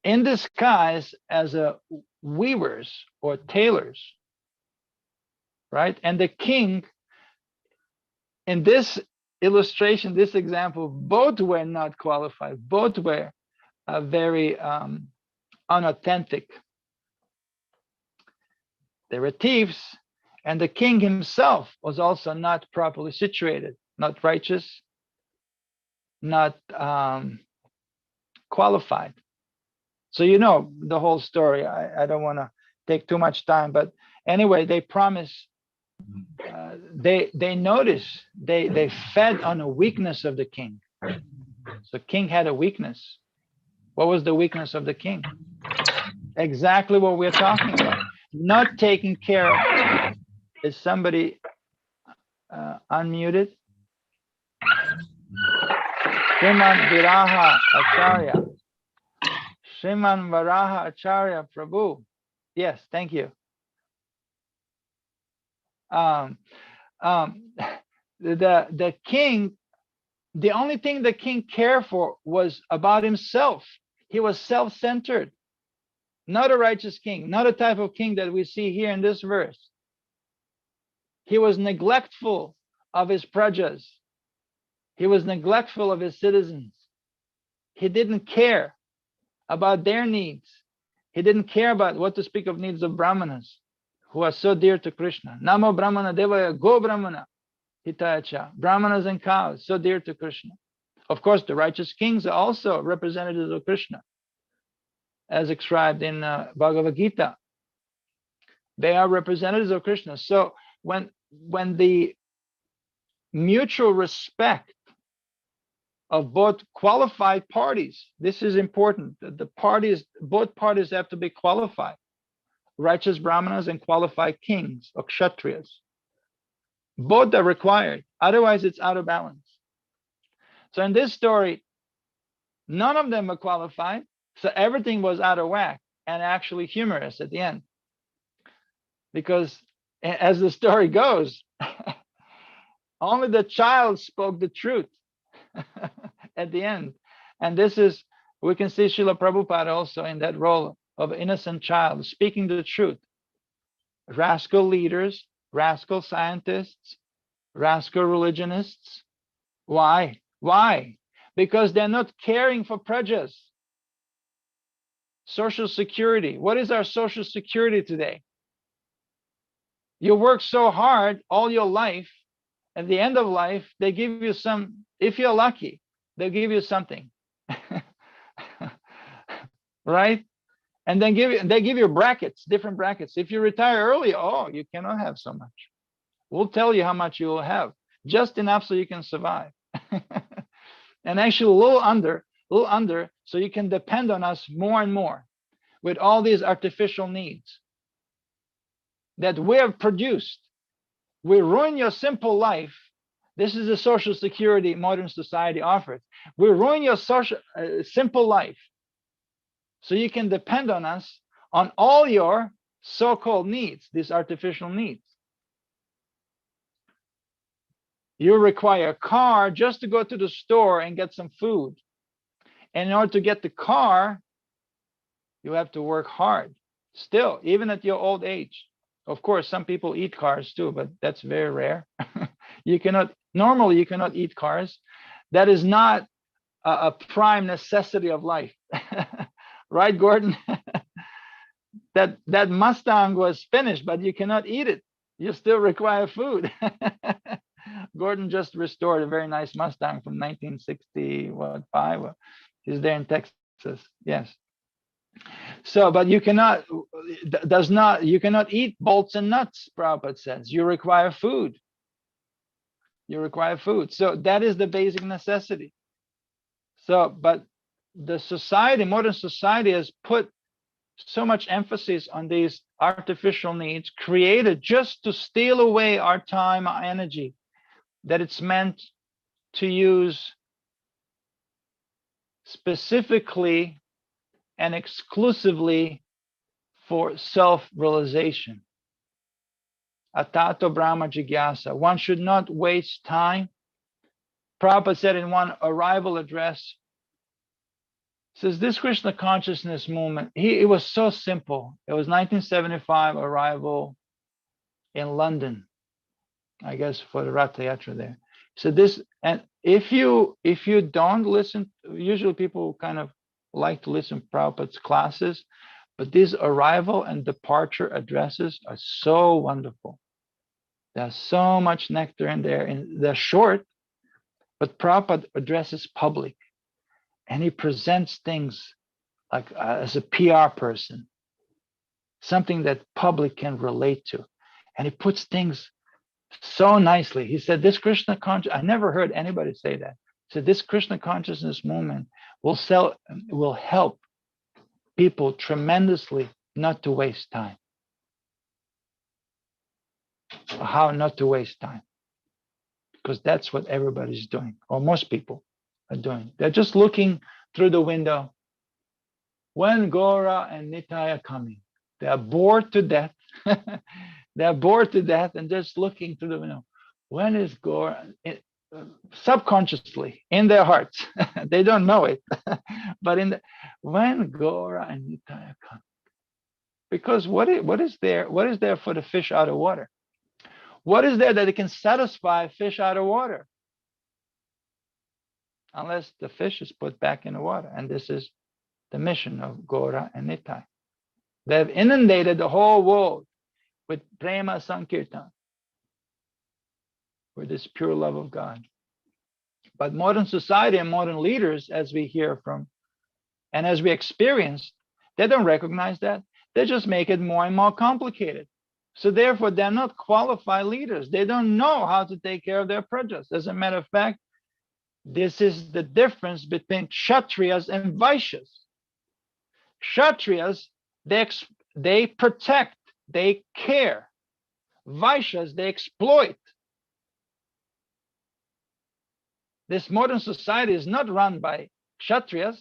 in disguise as weavers or tailors, right? And the king, in this illustration, this example, both were not qualified. Both were very unauthentic. They were thieves, and the king himself was also not properly situated, not righteous, not qualified. So you know the whole story. I don't want to take too much time, but anyway, they promise. They notice, they fed on a weakness of the king. So king had a weakness. What was the weakness of the king? Exactly what we're talking about. Not taking care of. Is somebody unmuted? Shriman Viraha Acharya. Shriman Varaha Acharya Prabhu. Yes, thank you. The king, the only thing the king cared for was about himself. He was self-centered, not a righteous king, not a type of king that we see here in this verse. He was neglectful of his prajas. He was neglectful of his citizens. He didn't care about their needs. He didn't care about what to speak of needs of brahmanas who are so dear to Krishna. Namo Brahmana Devaya Go Brahmana Hitayacha. Brahmanas and cows, so dear to Krishna. Of course, the righteous kings are also representatives of Krishna, as described in Bhagavad Gita. They are representatives of Krishna. So when the mutual respect of both qualified parties. This is important. The parties, both parties have to be qualified. Righteous Brahmanas and qualified kings or Kshatriyas. Both are required. Otherwise, it's out of balance. So in this story, none of them were qualified. So everything was out of whack and actually humorous at the end. Because as the story goes, only the child spoke the truth at the end. And this is, we can see Srila Prabhupada also in that role of innocent child, speaking the truth. Rascal leaders, rascal scientists, rascal religionists. Why? Why? Because they're not caring for prajas. Social security. What is our social security today? You work so hard all your life. At the end of life, they give you some, if you're lucky, they'll give you something. Right? And then they give you brackets, different brackets. If you retire early, oh, you cannot have so much. We'll tell you how much you will have, just enough so you can survive. And actually a little under, so you can depend on us more and more with all these artificial needs that we have produced. We ruin your simple life. This is the social security modern society offers. We ruin your social simple life so you can depend on us on all your so-called needs, these artificial needs. You require a car just to go to the store and get some food. And in order to get the car, you have to work hard still, even at your old age. Of course, some people eat cars too, but that's very rare. Normally you cannot eat cars. That is not a prime necessity of life. Right, Gordon? that Mustang was finished, but you cannot eat it. You still require food. Gordon just restored a very nice Mustang from 1965. He's there in Texas. Yes. So, but you cannot eat bolts and nuts, Prabhupada says. You require food. You require food. So that is the basic necessity. So, but the society, modern society has put so much emphasis on these artificial needs created just to steal away our time, our energy, that it's meant to use specifically and exclusively for self-realization. Atato Brahma Jigyasa. One should not waste time. Prabhupada said in one arrival address, says this Krishna consciousness movement, it was so simple. It was 1975 arrival in London, I guess for the Ratha Yatra there. So this, and if you don't listen, usually people kind of like to listen to Prabhupada's classes, but these arrival and departure addresses are so wonderful. There's so much nectar in there, and they're short, but Prabhupada addresses public, and he presents things like as a PR person, something that public can relate to, and he puts things so nicely. He said, this Krishna consciousness, I never heard anybody say that. He said, this Krishna consciousness movement will help people tremendously not to waste time. How not to waste time? Because that's what everybody's doing, or most people are doing. They're just looking through the window. When Gora and Nitai are coming, they are bored to death. They're bored to death and just looking through the window. When is Gora? Subconsciously in their hearts, they don't know it, but when Gora and Nitai are coming, because what is there for the fish out of water? What is there that it can satisfy fish out of water? Unless the fish is put back in the water. And this is the mission of Gora and Nitai. They've inundated the whole world with Prema Sankirtan, with this pure love of God. But modern society and modern leaders, as we hear from, and as we experience, they don't recognize that. They just make it more and more complicated. So therefore, they're not qualified leaders. They don't know how to take care of their prajas. As a matter of fact, This is the difference between Chatrias and Vaishyas. Chatrias, they protect, they care. Vaishyas, they exploit. This modern society is not run by Chatrias.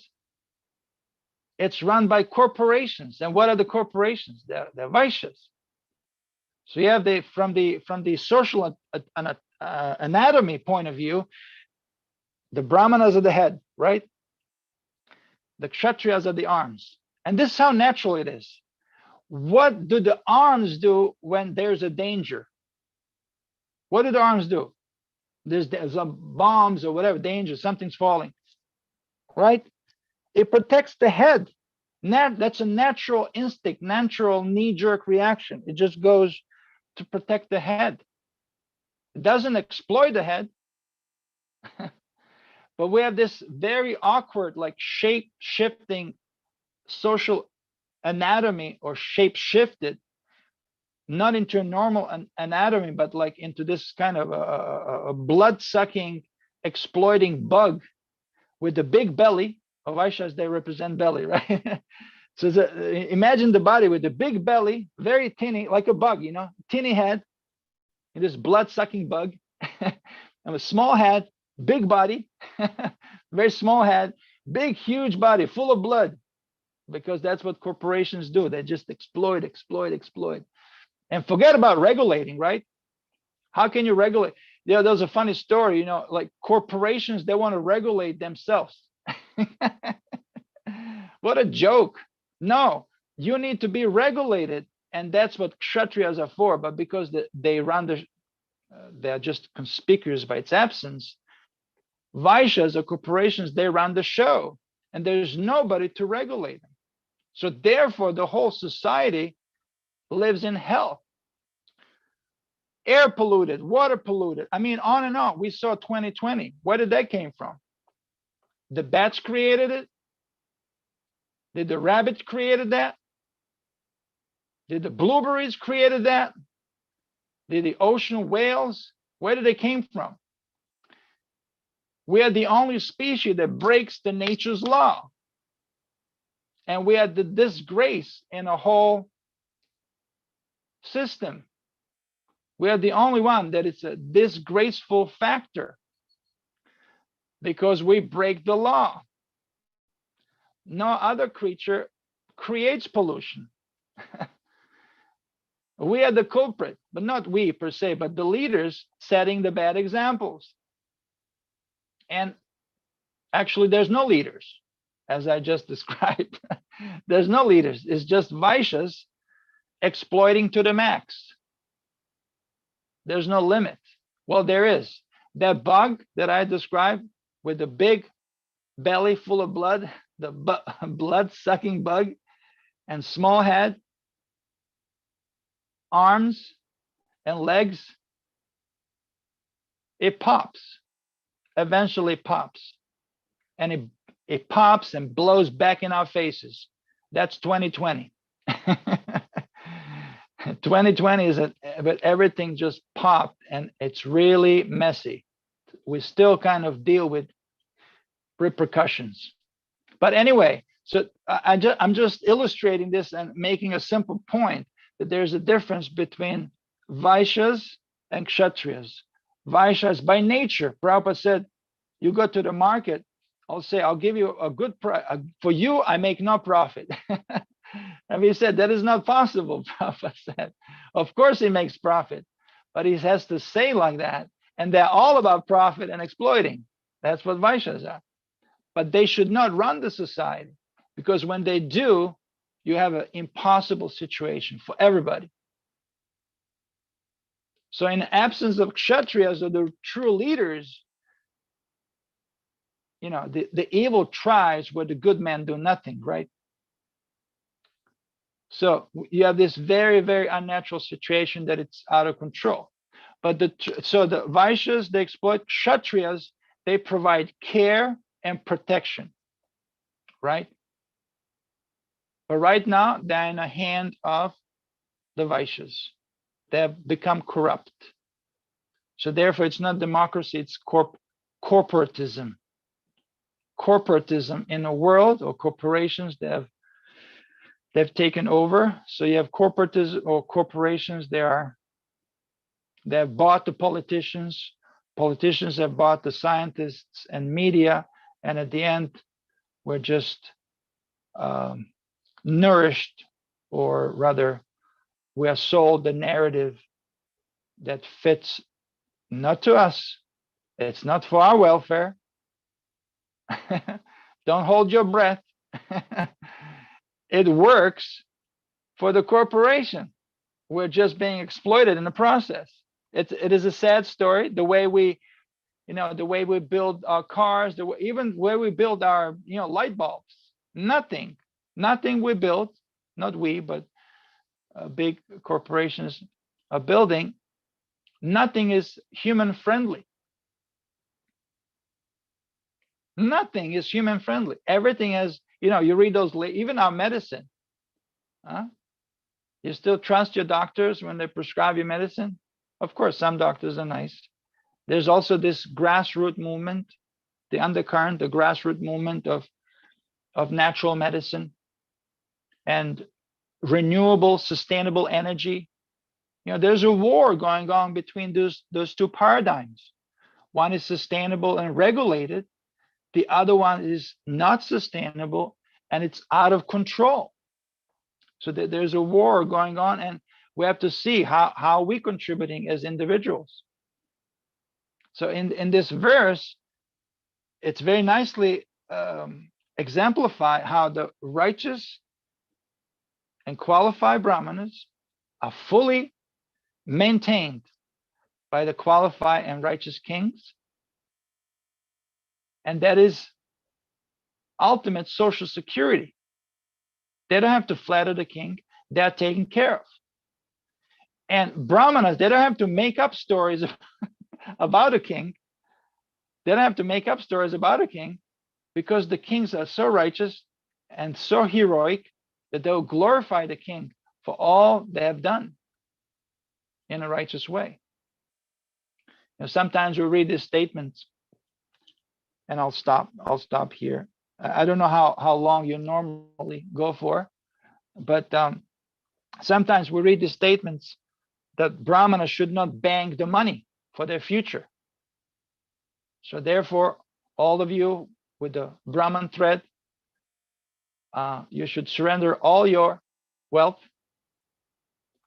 It's run by corporations. And what are the corporations? They're Vaishyas. So you have from the social anatomy point of view, the Brahmanas are the head, right? The Kshatriyas are the arms. And this is how natural it is. What do the arms do when there's a danger? What do the arms do? There's some bombs or whatever, danger, something's falling, right? It protects the head. That's a natural instinct, natural knee-jerk reaction. It just goes to protect the head. It doesn't exploit the head. But we have this very awkward, like shape-shifting social anatomy, or shape-shifted, not into a normal anatomy, but like into this kind of a blood-sucking, exploiting bug with the big belly. Of Vaishyas, they represent belly, right? So imagine the body with the big belly, very teeny, like a bug, you know, teeny head, and this blood-sucking bug, and a small head, big body, very small head, big, huge body, full of blood, because that's what corporations do. They just exploit, exploit, exploit. And forget about regulating, right? How can you regulate? Yeah, there's a funny story, you know, like corporations, they want to regulate themselves. What a joke. No, you need to be regulated. And that's what Kshatriyas are for. But because they run they're just conspicuous by its absence, Vaishyas or corporations, they run the show. And there's nobody to regulate them. So therefore, the whole society lives in hell. Air polluted, water polluted. I mean, on and on. We saw 2020. Where did that came from? The bats created it? Did the rabbits created that? Did the blueberries created that? Did the ocean whales? Where did they came from? We are the only species that breaks the nature's law. And we are the disgrace in a whole system. We are the only one that it's a disgraceful factor because we break the law. No other creature creates pollution. We are the culprit, but not we per se, but the leaders setting the bad examples. And actually, there's no leaders, as I just described. There's no leaders. It's just Vaishyas exploiting to the max. There's no limit. Well, there is. That bug that I described with the big belly full of blood, the blood-sucking bug, and small head, arms and legs, it pops, eventually pops. And it pops and blows back in our faces. That's 2020. 2020 is but everything just popped and it's really messy. We still kind of deal with repercussions. But anyway, so I'm just illustrating this and making a simple point that there's a difference between Vaishyas and Kshatriyas. Vaishyas by nature, Prabhupada said, you go to the market, I'll say, I'll give you a good price. For you, I make no profit. And he said, that is not possible, Prabhupada said. Of course he makes profit, but he has to say like that. And they're all about profit and exploiting. That's what Vaishyas are. But they should not run the society, because when they do, you have an impossible situation for everybody. So in the absence of Kshatriyas or the true leaders, you know, the evil thrives where the good men do nothing, right? So you have this very, very unnatural situation that it's out of control. But so the Vaishyas, they exploit. Kshatriyas, they provide care and protection, right? But right now, they're in the hand of the Vaishyas. They have become corrupt. So therefore, it's not democracy, it's corporatism. Corporatism in the world, or corporations that they've taken over. So you have corporatism or corporations they have bought the politicians. Politicians have bought the scientists and media, and at the end, we're just nourished, or rather, we are sold the narrative that fits not to us. It's not for our welfare. Don't hold your breath. It works for the corporation. We're just being exploited in the process. It is a sad story. The way we build our cars, even where we build our light bulbs. Nothing we build, not we, but big corporations are building. Nothing is human friendly. Nothing is human friendly. Everything has, you read those, even our medicine. You still trust your doctors when they prescribe you medicine? Of course, some doctors are nice. There's also this grassroots movement, the undercurrent, the grassroots movement of natural medicine and renewable, sustainable energy. There's a war going on between those two paradigms. One is sustainable and regulated. The other one is not sustainable and it's out of control. So there's a war going on, and we have to see how we're contributing as individuals. So in this verse, it's very nicely exemplified how the righteous and qualified brahmanas are fully maintained by the qualified and righteous kings. And that is ultimate social security. They don't have to flatter the king. They're taken care of. And brahmanas, they don't have to make up stories about a king. They don't have to make up stories about a king, because the kings are so righteous and so heroic that they'll glorify the king for all they have done in a righteous way. Sometimes we read these statements, and I'll stop here. I don't know how long you normally go for, but sometimes we read these statements that brahmanas should not bank the money for their future. So therefore, all of you with the Brahman thread, you should surrender all your wealth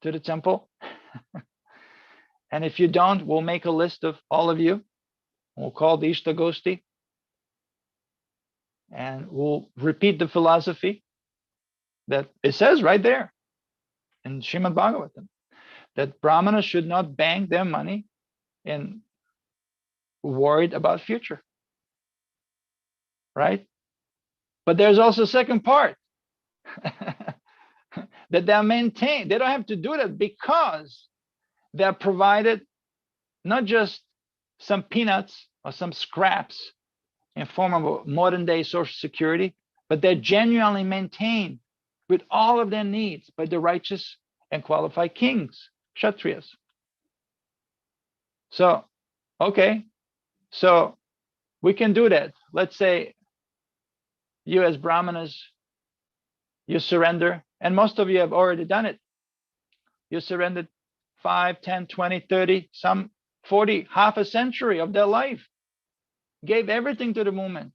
to the temple. And if you don't, we'll make a list of all of you. We'll call the Ishtagosti. And we'll repeat the philosophy that it says right there in Srimad Bhagavatam, that brahmanas should not bank their money in worried about future. Right? But there's also a second part that they're maintained. They don't have to do that because they're provided not just some peanuts or some scraps in form of a modern day social security, but they're genuinely maintained with all of their needs by the righteous and qualified kings, Chatrias. So, okay, so we can do that. Let's say you as brahmanas, you surrender, and most of you have already done it. You surrendered 5, 10, 20, 30, some 40, half a century of their life. Gave everything to the movement.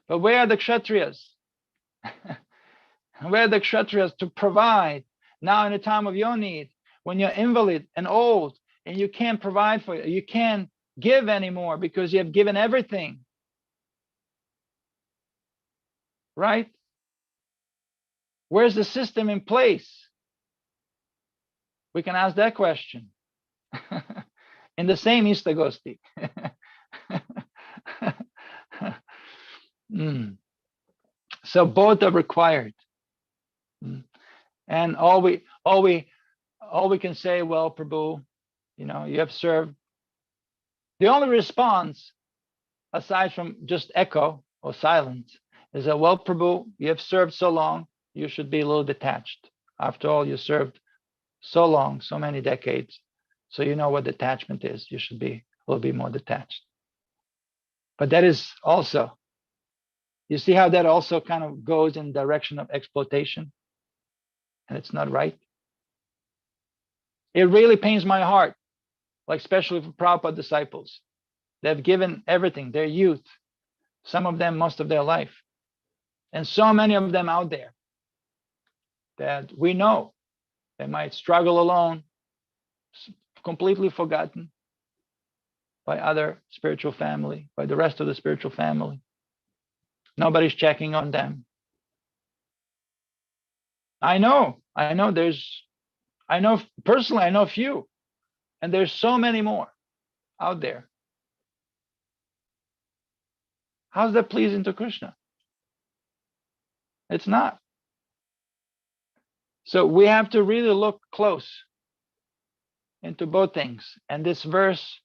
But where are the Kshatriyas? Where are the Kshatriyas to provide now in the time of your need, when you're invalid and old and you can't provide for you can't give anymore because you have given everything. Right? Where's the system in place? We can ask that question. In the same Ishtagosti. So both are required. And all we can say, well, Prabhu, you have served. The only response, aside from just echo or silence, is that, well, Prabhu, you have served so long, you should be a little detached. After all, you served so long, so many decades. So you know what detachment is. You should be a little bit more detached. But that is also, you see how that also kind of goes in the direction of exploitation, and it's not right. It really pains my heart, like especially for Prabhupada disciples. They've given everything, their youth, some of them most of their life, and so many of them out there that we know they might struggle alone, completely forgotten by other spiritual family, by the rest of the spiritual family. Nobody's checking on them. I know personally, I know a few, and there's so many more out there. How's that pleasing to Krishna? It's not. So we have to really look close into both things. And this verse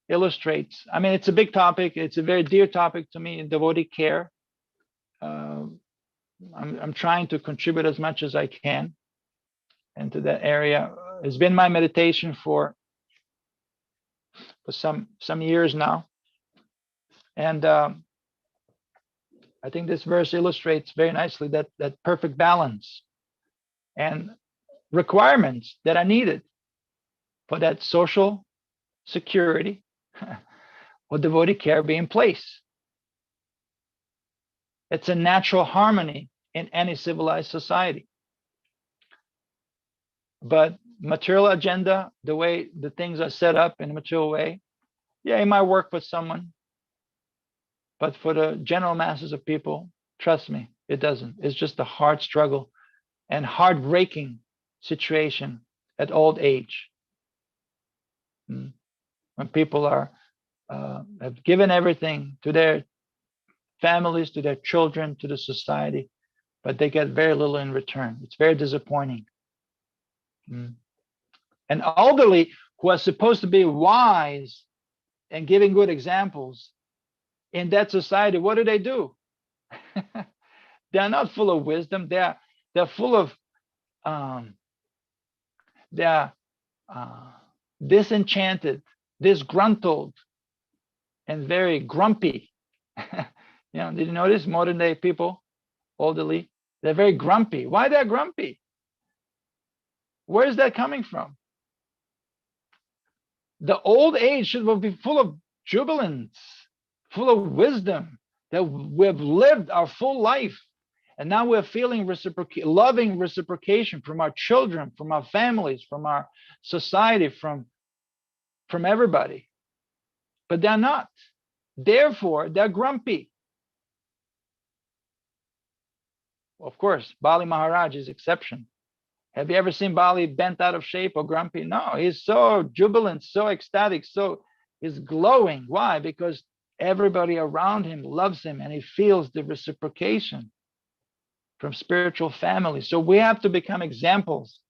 illustrates, I mean, it's a big topic. It's a very dear topic to me, devotee care. I'm trying to contribute as much as I can into that area. It's been my meditation for some years now. And I think this verse illustrates very nicely that perfect balance and requirements that are needed for that social security or devotee care be in place. It's a natural harmony in any civilized society. But material agenda, the way the things are set up in a material way, yeah, it might work for someone, but for the general masses of people, trust me, it doesn't. It's just a hard struggle and heartbreaking situation at old age. When people are have given everything to their families, to their children, to the society, but they get very little in return. It's very disappointing. And elderly who are supposed to be wise and giving good examples in that society, what do? They're not full of wisdom. They're full of disenchanted, disgruntled, and very grumpy. Did you notice modern day people, elderly, they're very grumpy. Why they're grumpy? Where is that coming from? The old age should be full of jubilance, full of wisdom, that we've lived our full life. And now we're feeling loving reciprocation from our children, from our families, from our society, from everybody. But they're not. Therefore, they're grumpy. Of course, Bali Maharaj is exception. Have you ever seen Bali bent out of shape or grumpy? No, he's so jubilant, so ecstatic, he's glowing. Why? Because everybody around him loves him and he feels the reciprocation from spiritual family. So we have to become examples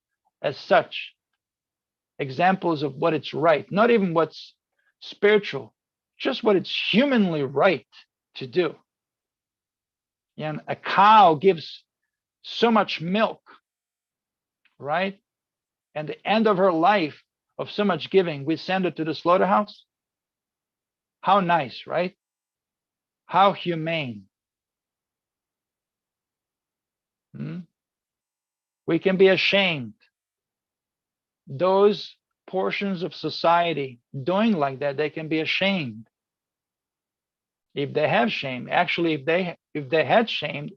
as such, examples of what it's right, not even what's spiritual, just what it's humanly right to do. And a cow gives so much milk, right? And the end of her life of so much giving, we send her to the slaughterhouse. How nice, right? How humane. We can be ashamed. Those portions of society doing like that, they can be ashamed. If they have shame, actually, if they had shame,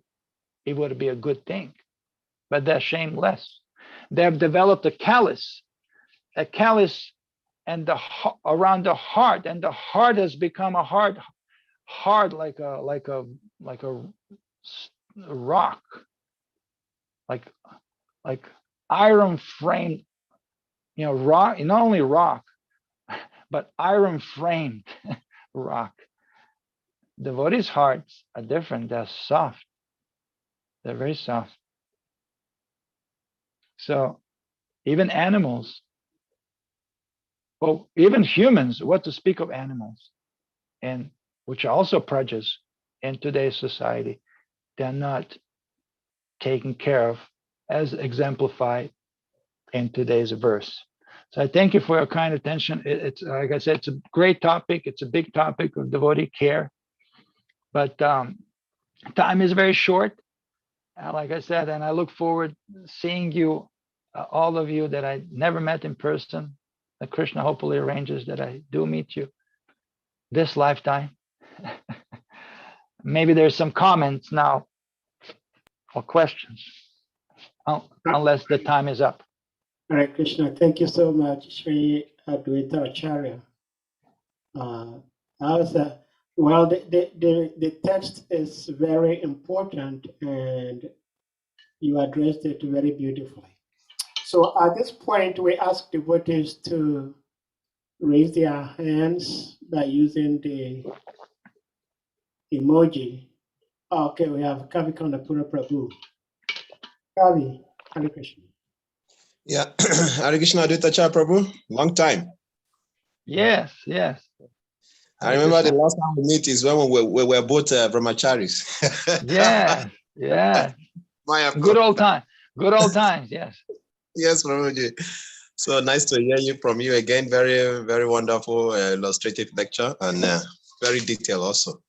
it would be a good thing. But they're shameless. They have developed a callus and around the heart, and the heart has become a hard like a rock, like iron framed, rock, not only rock, but iron framed rock. Devotees' hearts are different. They're soft. They're very soft. So even animals, well, even humans, what to speak of animals, and which are also prejudice in today's society, they're not taken care of as exemplified in today's verse. So I thank you for your kind attention. It's like I said, it's a great topic. It's a big topic of devotee care, but time is very short. Like I said, and I look forward seeing you, all of you that I never met in person. That Krishna hopefully arranges that I do meet you this lifetime. Maybe there's some comments now or questions, unless the time is up. Hare Krishna, thank you so much, Sri Adwaita Acharya. Well, the text is very important and you addressed it very beautifully. So at this point, we ask devotees to raise their hands by using the emoji. Okay, we have Kavi Kondapura Prabhu. Kavi, Hare Krishna. Yeah, Hare Krishna Adwaita Chapter, Prabhu. Long time. Yes, yes. I remember the last time we meet is when we were both brahmacharis. Yes, yes. Good old time. Good old times, yes. Yes, Prabhuji. So nice to hear you from you again. Very, very wonderful illustrative lecture and very detailed also.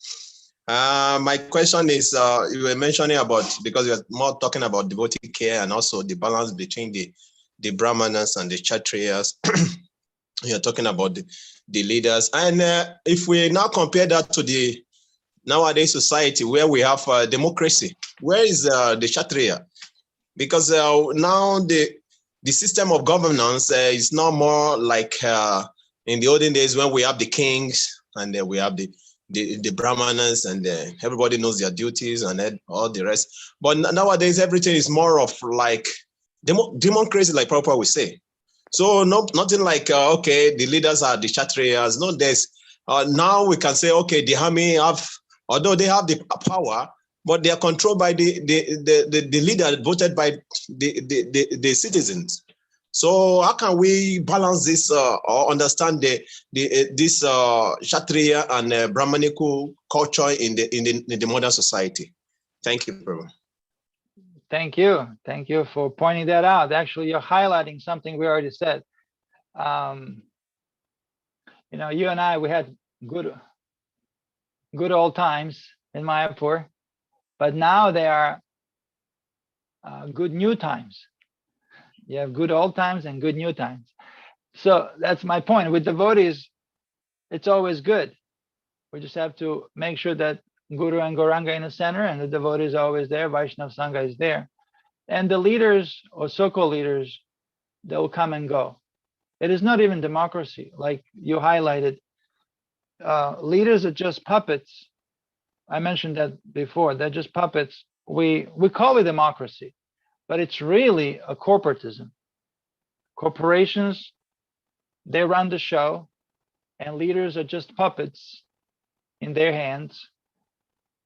My question is, you were mentioning about, because you're more talking about devotee care and also the balance between the brahmanas and the Chatrias. You're talking about the leaders. And if we now compare that to the nowadays society where we have democracy, where is the Kshatriya? Because now the system of governance is not more like in the olden days when we have the kings and we have the brahmanas and everybody knows their duties and all the rest. But nowadays everything is more of like democracy, like Prabhupada would say. So nothing like okay, the leaders are the Kshatriyas. No, there's now we can say okay, the army have, although they have the power, but they are controlled by the leader voted by the citizens. So how can we balance this or understand this Kshatriya and Brahmanical culture in the modern society? Thank you, Prabhu. Thank you. Thank you for pointing that out. Actually, you're highlighting something we already said. You know, you and I, we had good old times in Mayapur, but now they are good new times. You have good old times and good new times. So that's my point. With devotees, it's always good. We just have to make sure that Guru and Gauranga in the center and the devotees are always there. Vaishnava Sangha is there. And the leaders or so-called leaders, they'll come and go. It is not even democracy, like you highlighted. Leaders are just puppets. I mentioned that before. They're just puppets. We call it democracy, but it's really a corporatism. Corporations, they run the show, and leaders are just puppets in their hands.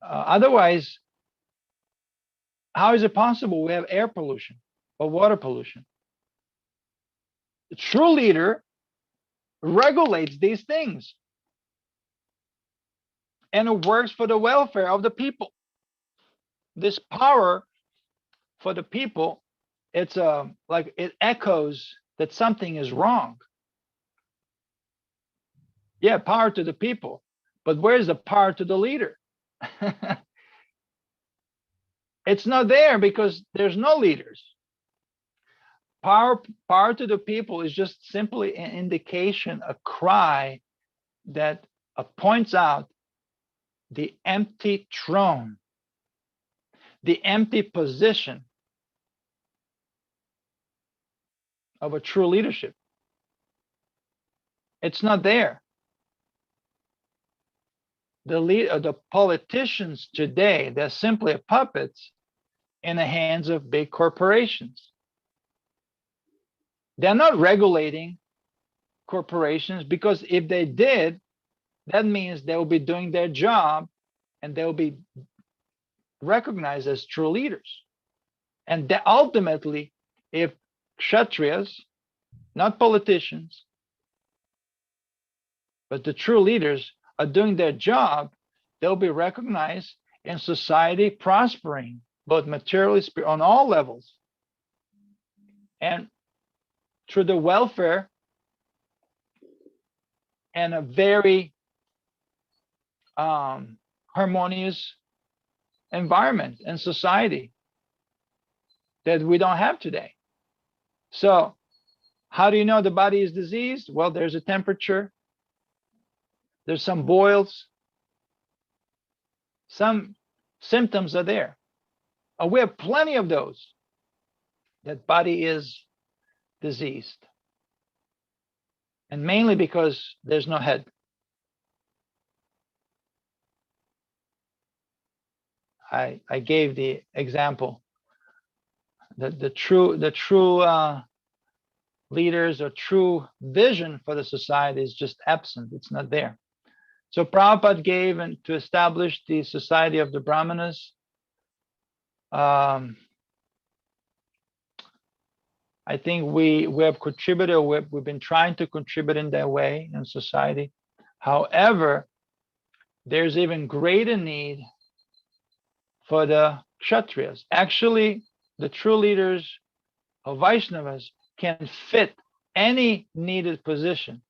Otherwise, how is it possible we have air pollution or water pollution? The true leader regulates these things, and it works for the welfare of the people. This power for the people, it's like it echoes that something is wrong. Yeah, power to the people, but where's the power to the leader? It's not there because there's no leaders. Power to the people is just simply an indication, a cry that points out the empty throne, the empty position of a true leadership. It's not there. The politicians today, they're simply puppets in the hands of big corporations. They're not regulating corporations, because if they did, that means they will be doing their job and they will be recognized as true leaders. And that ultimately, if Kshatriyas, not politicians, but the true leaders are doing their job, they'll be recognized in society, prospering, both materially, on all levels. And through the welfare and a very harmonious environment and society that we don't have today. So how do you know the body is diseased? Well, there's a temperature, there's some boils, some symptoms are there. We have plenty of those. That body is diseased. And mainly because there's no head. I gave the example that the true leaders or true vision for the society is just absent. It's not there. So Prabhupada gave and to establish the Society of the Brahmanas. I think we have contributed, we've been trying to contribute in that way in society. However, there's even greater need for the Chatrias. Actually, the true leaders of Vaishnavas can fit any needed position.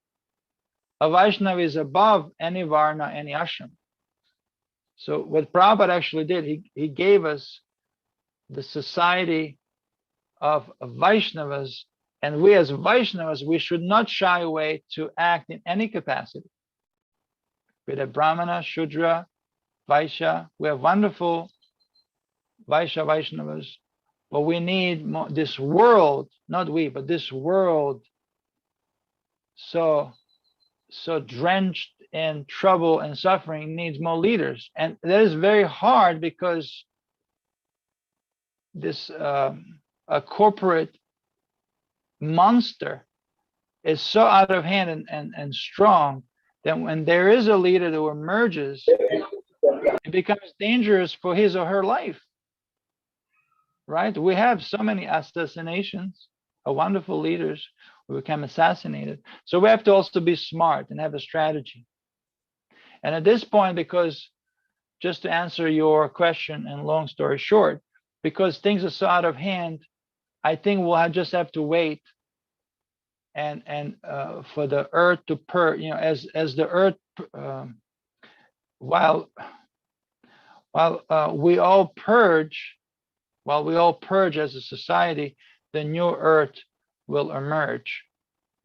A Vaishnava is above any Varna, any ashram. So what Prabhupada actually did, he gave us the society of Vaishnavas, and we as Vaishnavas, we should not shy away to act in any capacity. With a Brahmana, Shudra, Vaishya, we have wonderful Vaishya Vaishnavas, but we need more, this world, not we, but this world, so drenched in trouble and suffering, needs more leaders. And that is very hard because this a corporate monster is so out of hand and strong that when there is a leader who emerges, it becomes dangerous for his or her life. Right? We have so many assassinations of wonderful leaders who become assassinated. So we have to also be smart and have a strategy. And at this point, because just to answer your question and long story short, because things are so out of hand, I think we'll just have to wait and for the earth to purge, as the earth, while we all purge as a society, the new earth will emerge.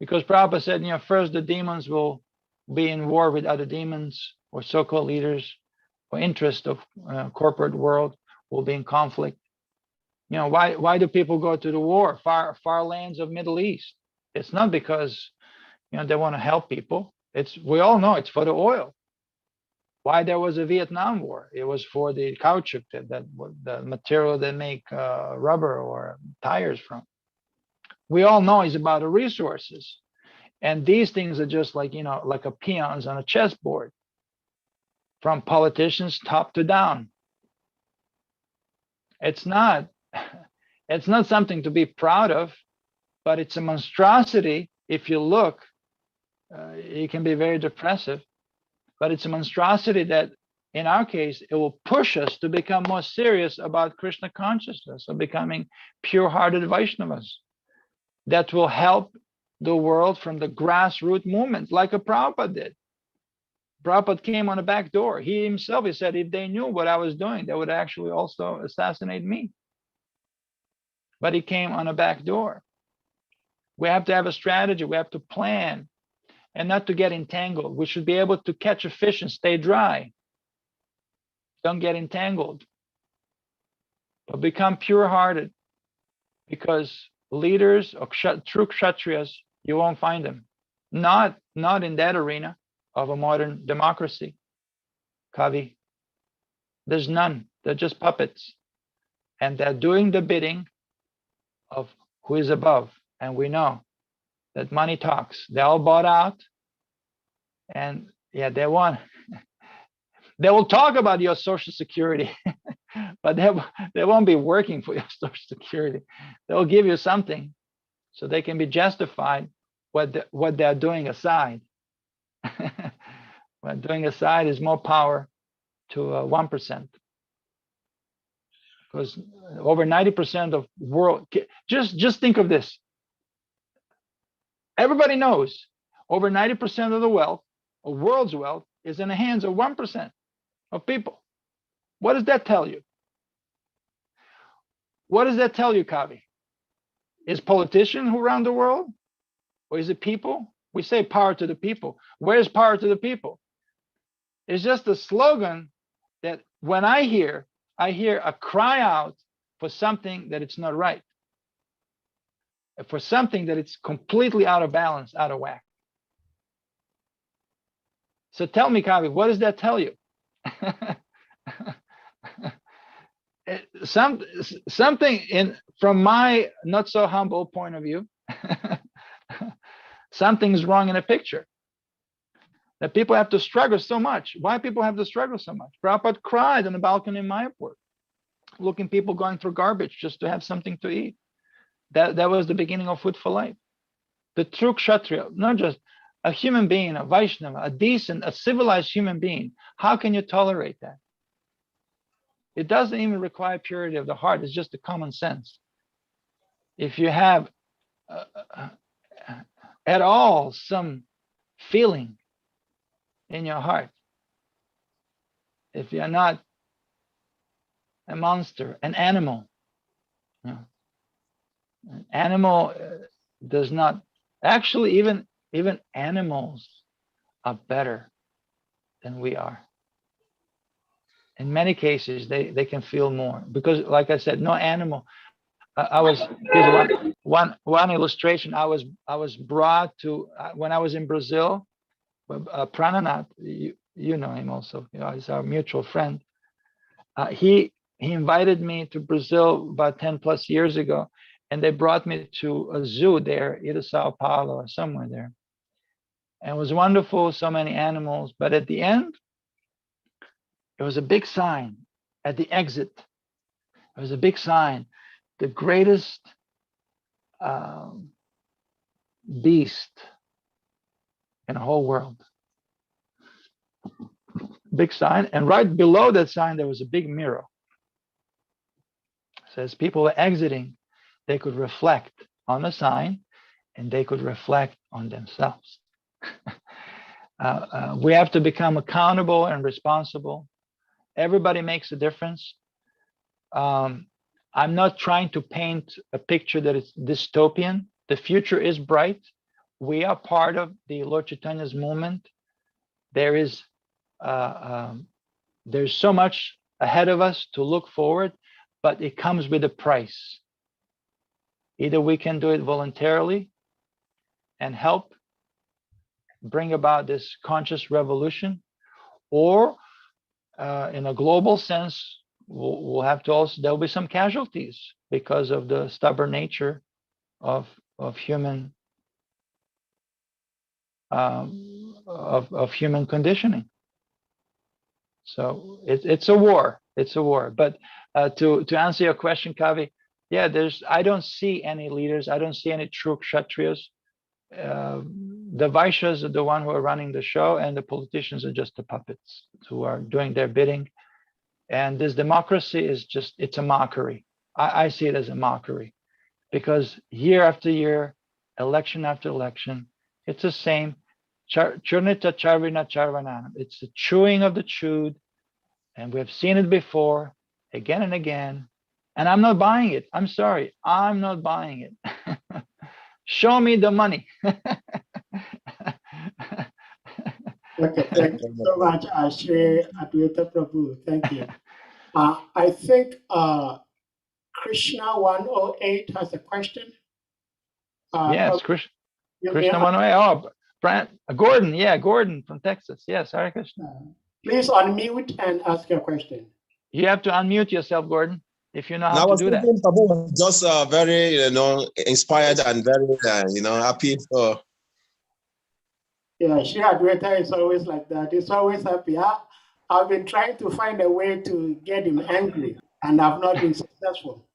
Because Prabhupada said, first the demons will be in war with other demons or so-called leaders, or interest of corporate world will be in conflict. Why do people go to the war, far lands of Middle East? It's not because they want to help people. We all know it's for the oil. Why there was a Vietnam War? It was for the caoutchouc, the material they make rubber or tires from. We all know it's about the resources. And these things are just like, like a peons on a chessboard, from politicians top to down. It's not something to be proud of, but it's a monstrosity. If you look, it can be very depressive, but it's a monstrosity that in our case, it will push us to become more serious about Krishna consciousness, of becoming pure-hearted Vaishnavas that will help the world from the grassroots movement, like a Prabhupada did. Prabhupada came on a back door. He himself, he said, if they knew what I was doing, they would actually also assassinate me. But he came on a back door. We have to have a strategy. We have to plan and not to get entangled. We should be able to catch a fish and stay dry. Don't get entangled. But become pure-hearted, because leaders or true Kshatriyas, you won't find them. Not in that arena of a modern democracy, Kavi. There's none. They're just puppets. And they're doing the bidding of who is above. And we know that money talks. They're all bought out. And yeah, they want. They will talk about your Social Security, but they won't be working for your Social Security. They'll give you something so they can be justified what they're doing aside. What doing aside is more power to 1%. Because over 90% of world, just think of this. Everybody knows over 90% of the wealth or world's wealth is in the hands of 1% of people. What does that tell you? What does that tell you, Kavi? Is politicians who run the world? Or is it people? We say power to the people. Where's power to the people? It's just a slogan that when I hear a cry out for something that it's not right, for something that it's completely out of balance, out of whack. So tell me, Kavi, what does that tell you? Something from my not so humble point of view, something's wrong in a picture. That people have to struggle so much. Why people have to struggle so much? Prabhupada cried on the balcony in Mayapur, looking people going through garbage just to have something to eat. That was the beginning of Food for Life. The true Kshatriya, not just a human being, a Vaishnava, a decent, a civilized human being. How can you tolerate that? It doesn't even require purity of the heart. It's just a common sense. If you have at all some feeling in your heart, if you're not a monster, an animal, an animal does not, actually even animals are better than we are. In many cases, they can feel more because, like I said, no animal. Here's one illustration. I was brought to when I was in Brazil. Prananath, you know him also. You know, he's our mutual friend. He invited me to Brazil about 10 plus years ago, and they brought me to a zoo there, either Sao Paulo or somewhere there. And it was wonderful, so many animals. But at the end, there was a big sign at the exit. There was a big sign, the greatest beast in the whole world. Big sign. And right below that sign, there was a big mirror. It says people were exiting, they could reflect on the sign and they could reflect on themselves. We have to become accountable and responsible. Everybody makes a difference. I'm not trying to paint a picture that is dystopian. The future is bright. We are part of the Lord Chaitanya's movement. There's so much ahead of us to look forward, but it comes with a price. Either we can do it voluntarily and help bring about this conscious revolution, or in a global sense, we'll have to also, there'll be some casualties because of the stubborn nature of human of human conditioning. So it's a war. It's a war. But to answer your question, Kavi, yeah, I don't see any leaders. I don't see any true Kshatriyas. The Vaishyas are the one who are running the show, and the politicians are just the puppets who are doing their bidding. And this democracy is just, it's a mockery. I see it as a mockery, because year after year, election after election, it's the same. Churnita charvina charvananam. It's the chewing of the chewed, and we've seen it before, again and again. And I'm not buying it. I'm sorry, I'm not buying it. Show me the money. Okay, thank you so much, Shri Adwaita Prabhu. Thank you. I think Krishna 108 has a question. Yes, Krishna 108. Oh, Gordon, yeah, Gordon from Texas. Yes, Hare Krishna. Please unmute and ask your question. You have to unmute yourself, Gordon, if you know how to do that. Prabhu was just very, inspired and very, happy. So. Yeah, Shri Adwaita is always like that. He's always happy. I've been trying to find a way to get him angry, and I've not been successful.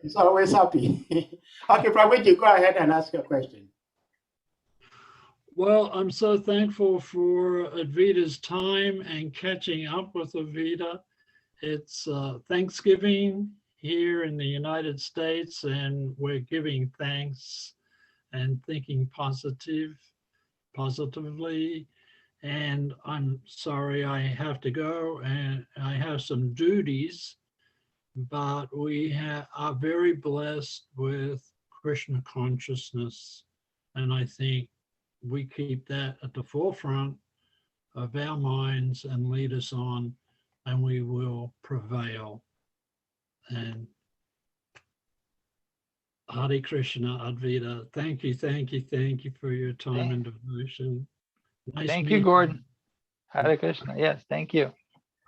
He's always happy. Okay, Prabhuji, go ahead and ask your question. Well, I'm so thankful for Advaita's time and catching up with Advaita. It's Thanksgiving here in the United States, and we're giving thanks and thinking positively And I'm sorry I have to go and I have some duties, but we are very blessed with Krishna consciousness. And I think we keep that at the forefront of our minds and lead us on, and we will prevail. And Hare Krishna, Advaita. Thank you for your time and devotion. Nice Thank you, meeting Gordon. Hare Krishna. Yes, thank you.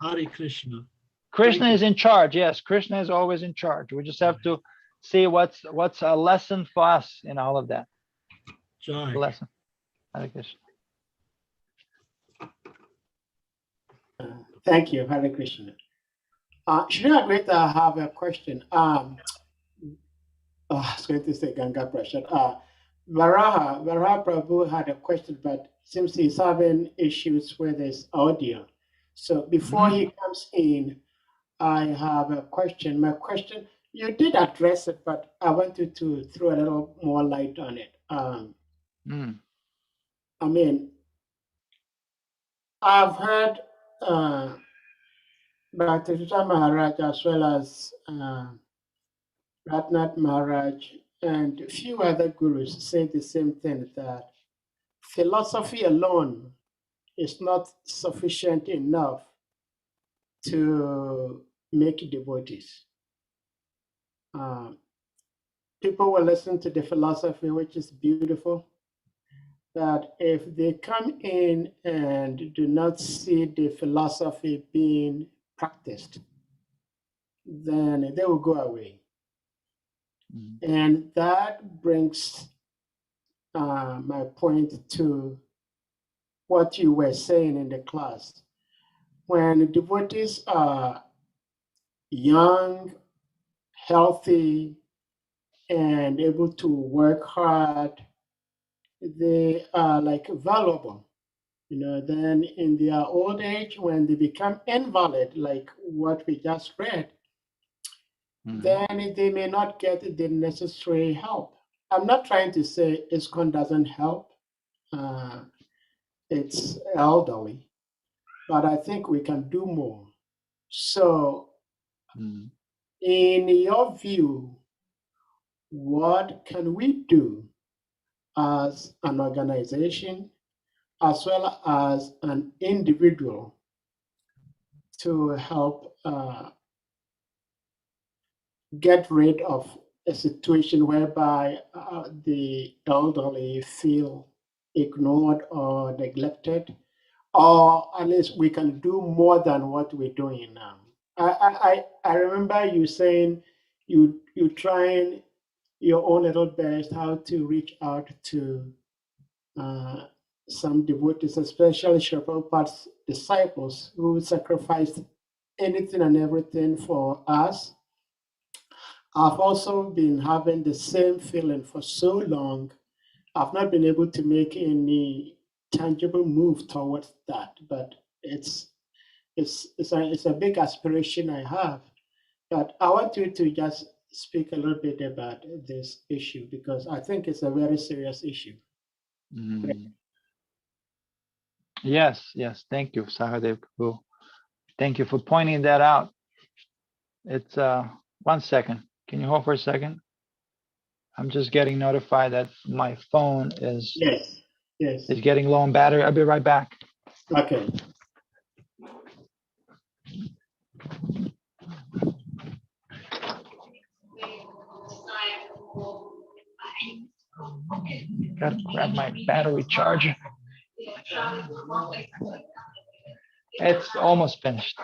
Hare Krishna. Krishna Thank is in charge. Yes, Krishna is always in charge. We just have to see what's a lesson for us in all of that. Jai. Lesson. Hare Krishna. Thank you, Hare Krishna. Shri Adwaita, I have a question. I was going to say Ganga Prashad. Varaha Prabhu had a question, but seems he's having issues with his audio. So before he comes in, I have a question. My question, you did address it, but I wanted to throw a little more light on it. I mean, I've heard Bhakti Maharaj as well as Ratnath Maharaj and a few other gurus say the same thing, that philosophy alone is not sufficient enough to make devotees. People will listen to the philosophy, which is beautiful, but if they come in and do not see the philosophy being practiced, then they will go away. And that brings my point to what you were saying in the class. When devotees are young, healthy, and able to work hard, they are like valuable. Then in their old age, when they become invalid, like what we just read, then they may not get the necessary help. I'm not trying to say ISKCON doesn't help. It's elderly, but I think we can do more. So, in your view, what can we do as an organization, as well as an individual, to help get rid of a situation whereby the elderly feel ignored or neglected, or at least we can do more than what we're doing now? I remember you saying you trying your own little best how to reach out to some devotees, especially Srila Prabhupada's disciples who sacrificed anything and everything for us. I've also been having the same feeling for so long. I've not been able to make any tangible move towards that, but it's a big aspiration I have. But I want you to just speak a little bit about this issue, because I think it's a very serious issue. Yes. Thank you, Sahadev Prabhu. Thank you for pointing that out. It's 1 second. Can you hold for a second? I'm just getting notified that my phone is getting low on battery. I'll be right back. Okay. Gotta grab my battery charger. It's almost finished.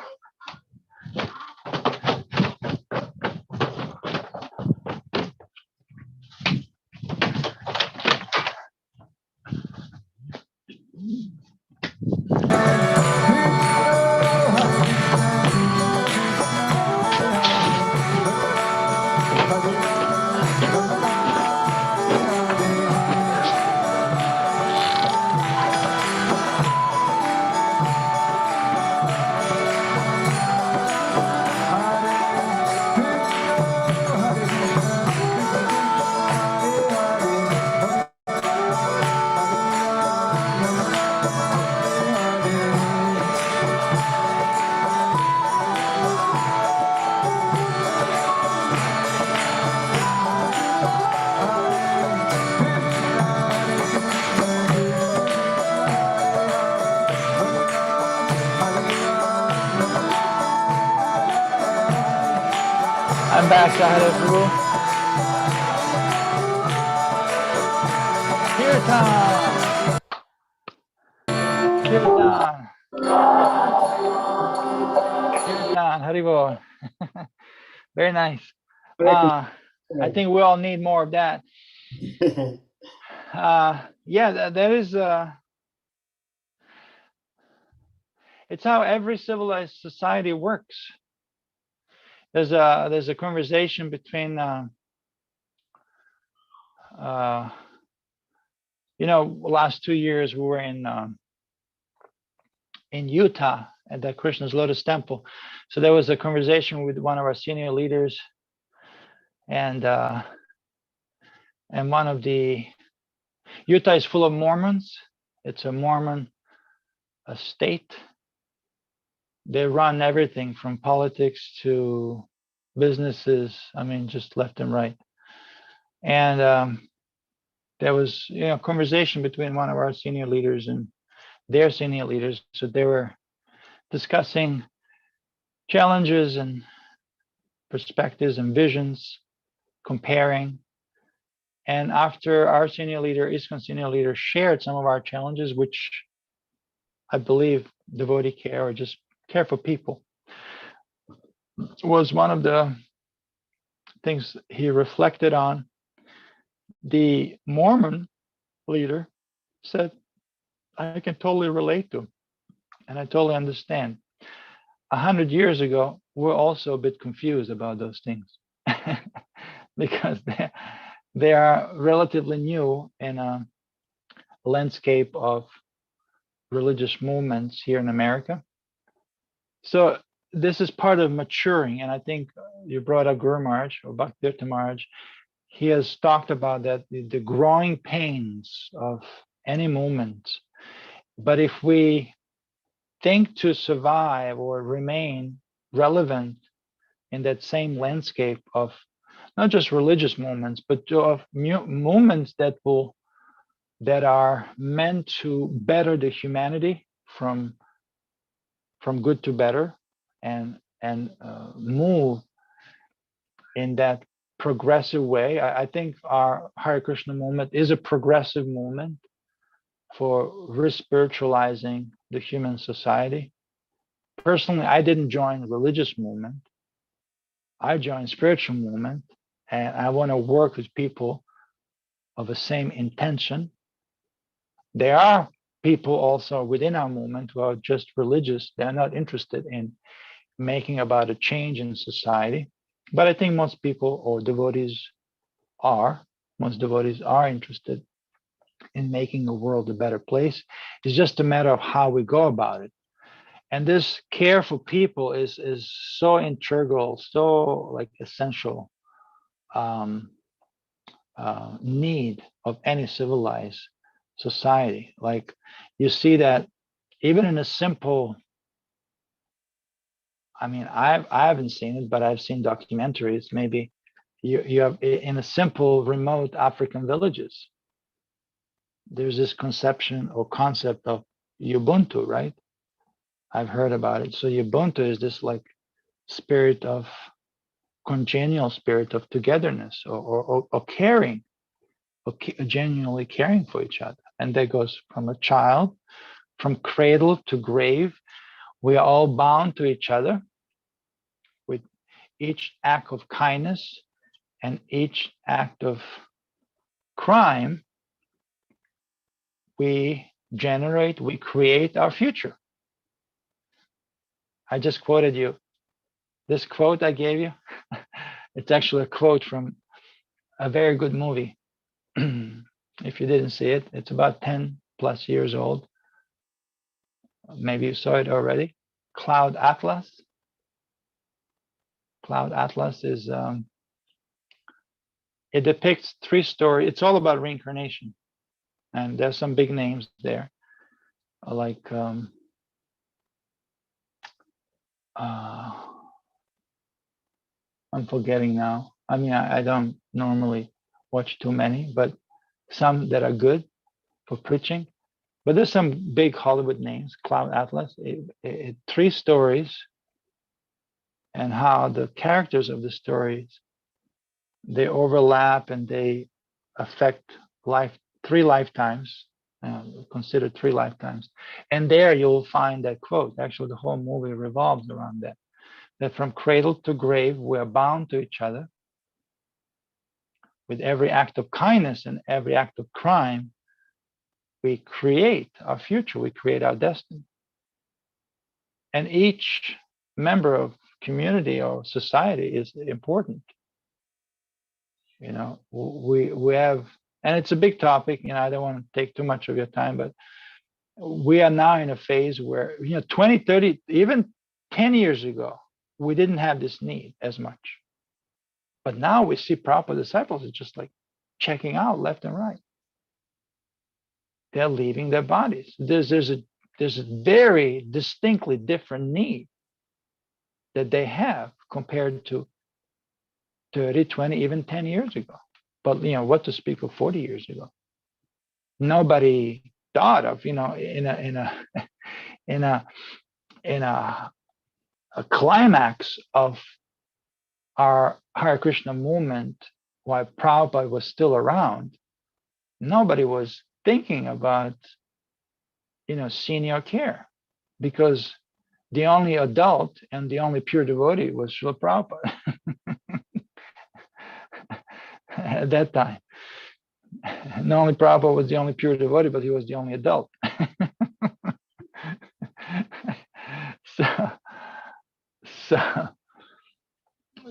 Welcome back, Sahara Prabhu. Kirtan. Kirtan, Haribol. Very nice. I think we all need more of that. Yeah, that is, it's how every civilized society works. There's a conversation between, last 2 years we were in Utah at the Krishna's Lotus Temple. So there was a conversation with one of our senior leaders, and one of the Utah is full of Mormons. It's a Mormon state. They run everything from politics to businesses. I mean, just left and right. And there was, conversation between one of our senior leaders and their senior leaders. So they were discussing challenges and perspectives and visions, comparing. And after our senior leader, ISKCON senior leader, shared some of our challenges, which I believe devotee care or just care for people was one of the things he reflected on. The Mormon leader said, I can totally relate to, and I totally understand. 100 years ago, we're also a bit confused about those things because they are relatively new in a landscape of religious movements here in America. So this is part of maturing, and I think you brought up Guru Maharaj or Bhaktivedanta Maharaj. He has talked about that, the growing pains of any movement. But if we think to survive or remain relevant in that same landscape of not just religious movements, but of movements that are meant to better the humanity from good to better, and move in that progressive way. I think our Hare Krishna movement is a progressive movement for re-spiritualizing the human society. Personally, I didn't join religious movement. I joined spiritual movement, and I want to work with people of the same intention. There are people also within our movement who are just religious. They're not interested in making about a change in society. But I think most people or most devotees are interested in making the world a better place. It's just a matter of how we go about it. And this care for people is so integral, so like essential need of any civilized society. Like you see that even in a simple, I mean, I haven't seen it, but I've seen documentaries. Maybe you have in a simple remote African villages, there's this conception or concept of Ubuntu, right? I've heard about it. So Ubuntu is this like spirit of congenial spirit of togetherness or caring, or genuinely caring for each other. And that goes from a child, from cradle to grave. We are all bound to each other with each act of kindness and each act of crime. We create our future. I just quoted you. This quote I gave you, it's actually a quote from a very good movie. If you didn't see it, it's about 10 plus years old. Maybe you saw it already. Cloud Atlas. Cloud Atlas is, it depicts 3 stories. It's all about reincarnation. And there's some big names there, like I'm forgetting now. I mean, I don't normally watch too many, but some that are good for preaching. But there's some big Hollywood names, Cloud Atlas. 3 stories, and how the characters of the stories, they overlap and they affect three lifetimes, considered 3 lifetimes. And there you'll find that quote. Actually, the whole movie revolves around that from cradle to grave, we are bound to each other. With every act of kindness and every act of crime, we create our future, we create our destiny. And each member of community or society is important. You know, we have, and it's a big topic, you know, I don't want to take too much of your time, but we are now in a phase where, you know, 20, 30, even 10 years ago, we didn't have this need as much. But now we see proper disciples are just like checking out left and right. They're leaving their bodies. There's a very distinctly different need that they have compared to 30, 20, even 10 years ago. But, you know, what to speak of 40 years ago? Nobody thought of, you know, in a climax of our Hare Krishna movement, while Prabhupada was still around, nobody was thinking about, you know, senior care, because the only adult and the only pure devotee was Srila Prabhupada at that time. Not only Prabhupada was the only pure devotee, but he was the only adult.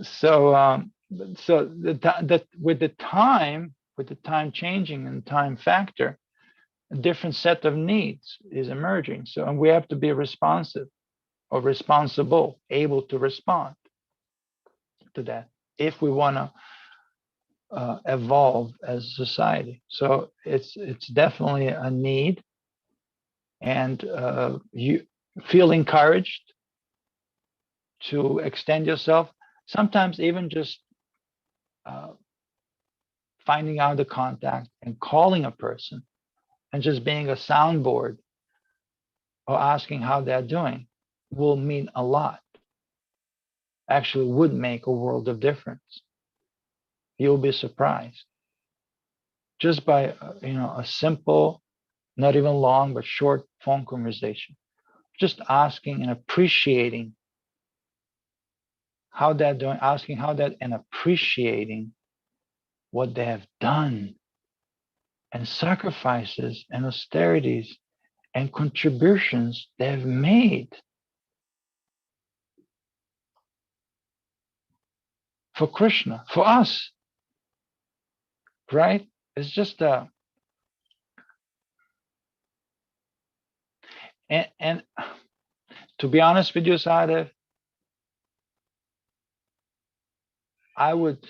So with the time changing and time factor, a different set of needs is emerging. So, and we have to be responsive or responsible, able to respond to that if we want to evolve as a society. So it's definitely a need, and you feel encouraged to extend yourself. Sometimes even just finding out the contact and calling a person and just being a soundboard or asking how they're doing will mean a lot. Actually would make a world of difference. You'll be surprised. Just by, you know, a simple, not even long, but short phone conversation. Just asking and appreciating how they're doing, asking how that, and appreciating what they have done, and sacrifices and austerities and contributions they have made for Krishna, for us, right? It's just and to be honest with you, Sadev, I would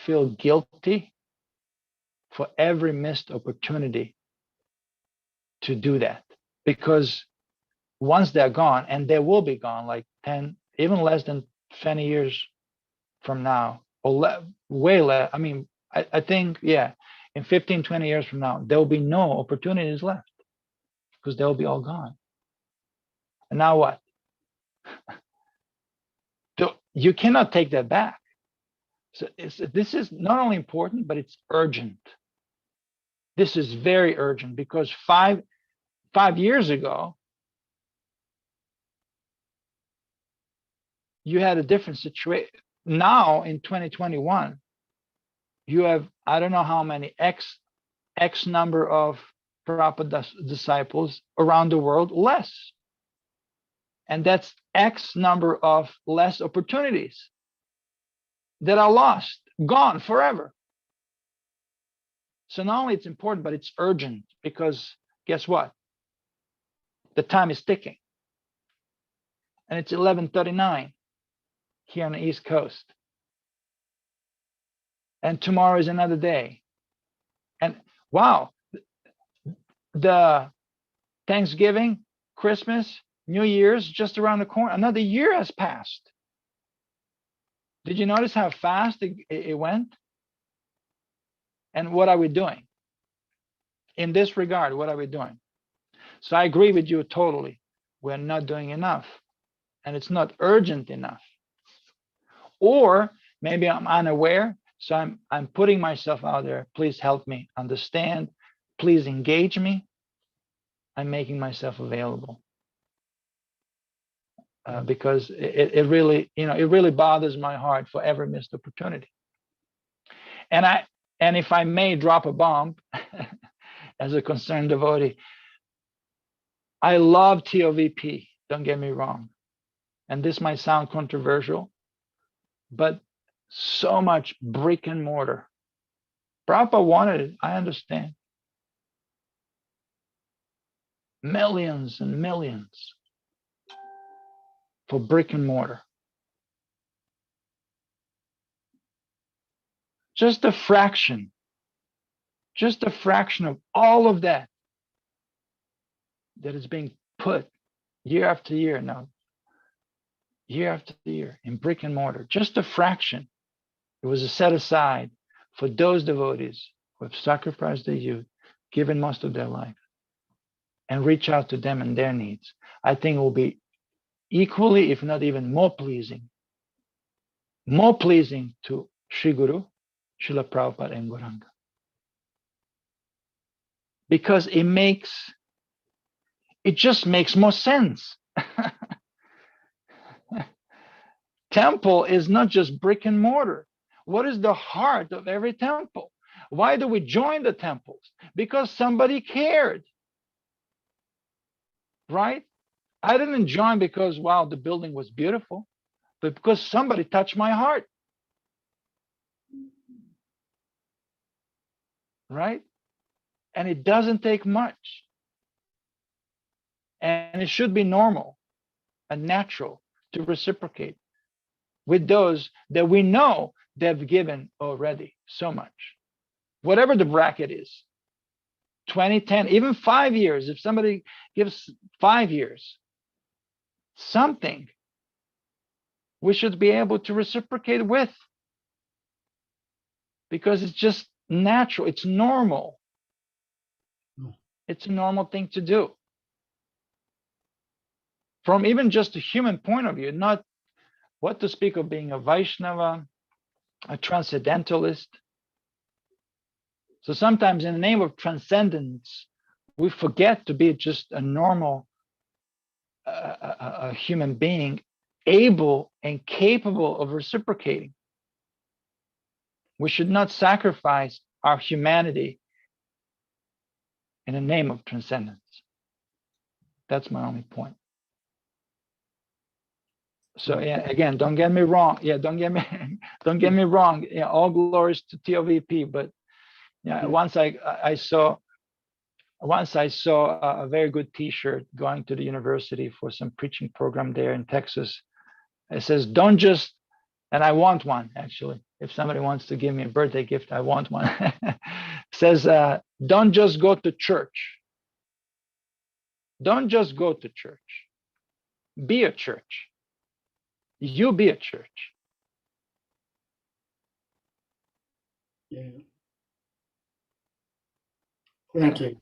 feel guilty for every missed opportunity to do that, because once they're gone, and they will be gone, like 10, even less than 20 years from now, or way less. I mean, I think, yeah, in 15, 20 years from now, there will be no opportunities left, because they'll be all gone. And now what? You cannot take that back. So this is not only important, but it's urgent. This is very urgent, because five years ago, you had a different situation. Now in 2021, you have, I don't know how many X number of Prabhupada disciples around the world less. And that's X number of less opportunities that are lost, gone forever. So not only it's important, but it's urgent, because guess what? The time is ticking. And it's 11:39 here on the East Coast. And tomorrow is another day. And wow, the Thanksgiving, Christmas, New Year's just around the corner. Another year has passed. Did you notice how fast it went? And what are we doing? In this regard, what are we doing? So I agree with you totally. We're not doing enough. And it's not urgent enough. Or maybe I'm unaware, so I'm putting myself out there. Please help me understand. Please engage me. I'm making myself available. Because it really, it really bothers my heart for every missed opportunity. And if I may drop a bomb, as a concerned devotee, I love TOVP, don't get me wrong. And this might sound controversial, but so much brick and mortar. Prabhupada wanted it, I understand. Millions and millions for brick and mortar. Just a fraction of all of that is being put year after year now, year after year in brick and mortar, just a fraction. It was set aside for those devotees who have sacrificed their youth, given most of their life, and reach out to them and their needs. I think it will be equally, if not even more pleasing to Sri Guru, Srila Prabhupada and Gauranga. Because it just makes more sense. Temple is not just brick and mortar. What is the heart of every temple? Why do we join the temples? Because somebody cared, right? I didn't join because, wow, the building was beautiful, but because somebody touched my heart, right? And it doesn't take much. And it should be normal and natural to reciprocate with those that we know they've given already so much. Whatever the bracket is, 20, 10, even 5 years. If somebody gives 5 years, something we should be able to reciprocate with, because it's just natural, it's normal. It's a normal thing to do. From even just a human point of view, not what to speak of being a Vaishnava, a transcendentalist. So sometimes in the name of transcendence, we forget to be just a normal a human being, able and capable of reciprocating. We should not sacrifice our humanity in the name of transcendence. That's my only point. So yeah, again, don't get me wrong. Yeah, don't get me wrong. Yeah, all glories to TOVP. But yeah, once I saw a very good T-shirt going to the university for some preaching program there in Texas. It says, "Don't just," and I want one actually. If somebody wants to give me a birthday gift, I want one. It says, "Don't just go to church. Don't just go to church. Be a church. You be a church." Yeah. Thank you.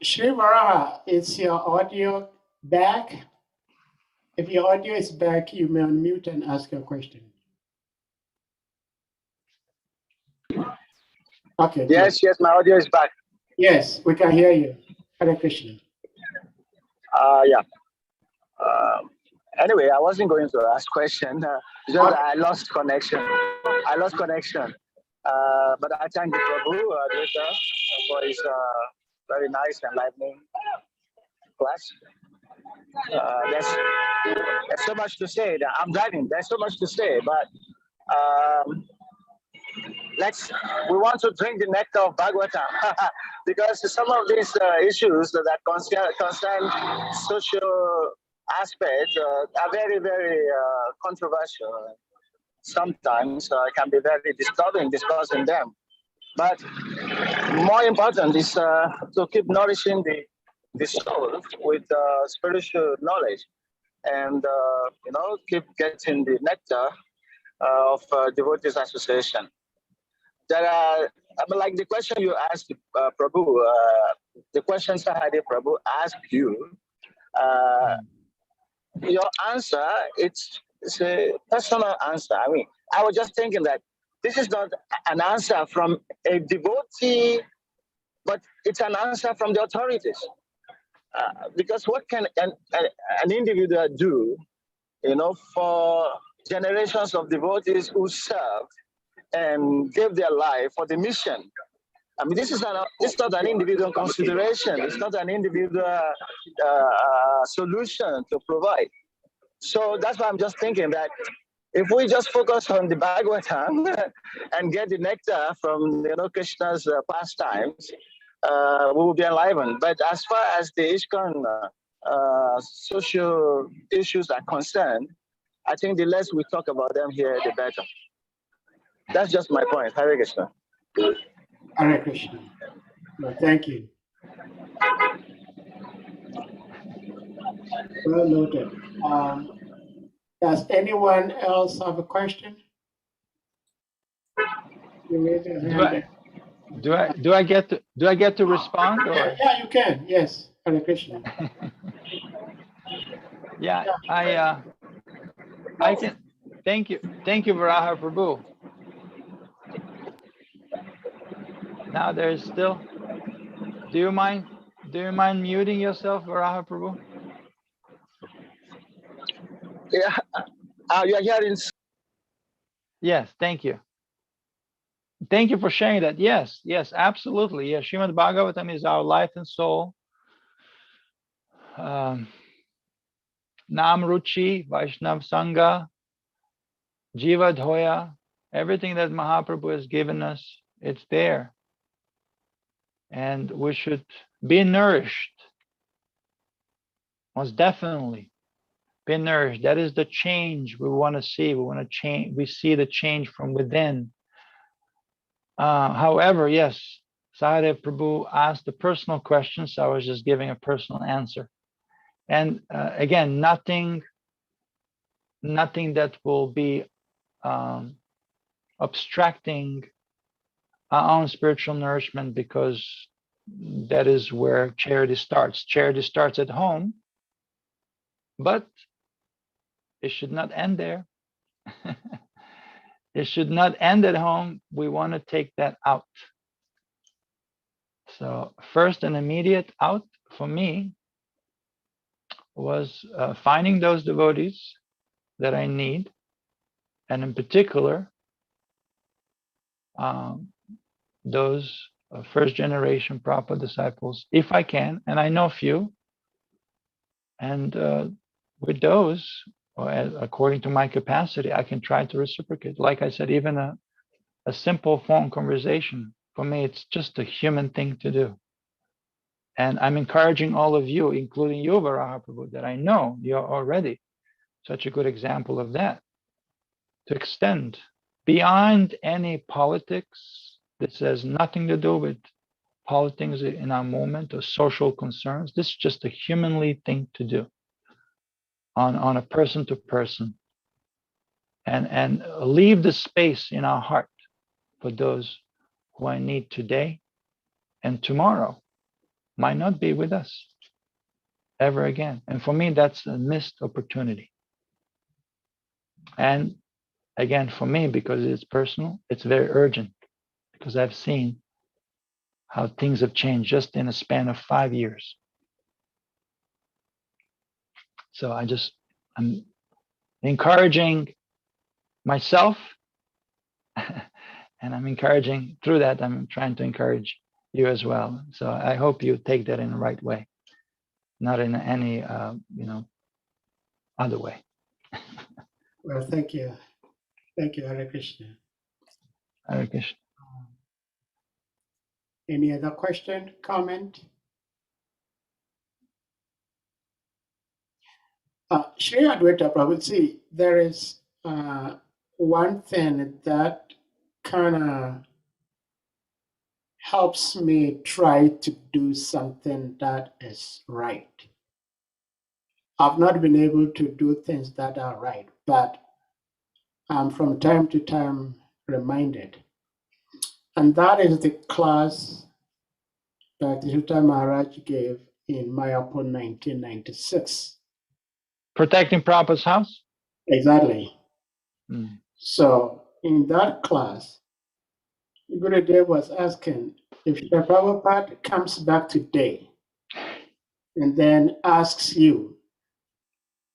Shri Varaha, is your audio back? If your audio is back, you may unmute and ask your question. Okay. Yes, yes, my audio is back. Yes, we can hear you. Hare Krishna. Yeah. Anyway, I wasn't going to ask question. Just I lost connection. But I thank the Prabhu Adwaita, for his very nice enlightening class. There's so much to say. I'm driving. There's so much to say, but we want to drink the nectar of Bhagavatam because some of these issues that concern social aspects are very, very controversial. Sometimes can be very disturbing discussing them. But more important is to keep nourishing the soul with spiritual knowledge, and keep getting the nectar of devotees association. There are, like the question you asked, Prabhu, the question Sahadi Prabhu asked you, your answer, it's it's a personal answer. I mean, I was just thinking that this is not an answer from a devotee, but it's an answer from the authorities. Because what can an individual do, for generations of devotees who served and gave their life for the mission? I mean, this is not an individual consideration. It's not an individual solution to provide. So that's why I'm just thinking that if we just focus on the Bhagavatam and get the nectar from Krishna's pastimes, we will be enlivened. But as far as the ISKCON social issues are concerned, I think the less we talk about them here, the better. That's just my point. Hare Krishna. Hare Krishna. Well, thank you. Well noted. Does anyone else have a question? You raise your hand. Do I get to respond? Or? Yeah, you can. Yes, Hare Krishna. Yeah, I can. Thank you, Varaha Prabhu. Now there's still. Do you mind muting yourself, Varaha Prabhu? Yeah, you're hearing. Yes, thank you. Thank you for sharing that. Yes, absolutely. Yes, Srimad Bhagavatam is our life and soul. Nam Ruchi, Vaishnav Sangha, Jiva Dhoya, everything that Mahaprabhu has given us, it's there. And we should be nourished. Most definitely be nourished. That is the change we want to see. We want to change. We see the change from within. However, yes, Sahadev Prabhu asked a personal question, so I was just giving a personal answer. And again, nothing that will be obstructing our own spiritual nourishment, because that is where charity starts. Charity starts at home, but it should not end there. It should not end at home. We want to take that out. So first and immediate out for me was finding those devotees that I need, and in particular, those first generation Prabhupada disciples, if I can, and I know few, and with those, according to my capacity, I can try to reciprocate. Like I said, even a simple phone conversation, for me, it's just a human thing to do. And I'm encouraging all of you, including you, Varaha Prabhu, that I know you're already such a good example of that, to extend beyond any politics. This has nothing to do with politics in our moment or social concerns. This is just a humanly thing to do on a person to person, and leave the space in our heart for those who I need today and tomorrow might not be with us ever again. And for me, that's a missed opportunity. And again, for me, because it's personal, it's very urgent, because I've seen how things have changed just in a span of 5 years. So I'm encouraging myself, and I'm encouraging, through that, I'm trying to encourage you as well. So I hope you take that in the right way, not in any, other way. Well, thank you. Thank you, Hare Krishna. Hare Krishna. Any other question, comment? Shri Adwaita Prabhu, see, there is one thing that kind of helps me try to do something that is right. I've not been able to do things that are right, but I'm from time to time reminded. And that is the class that Yuta Maharaj gave in Mayapur 1996. Protecting Prabhupada's house? Exactly. Mm. So in that class, Gurudev was asking if Srila Prabhupada comes back today and then asks you,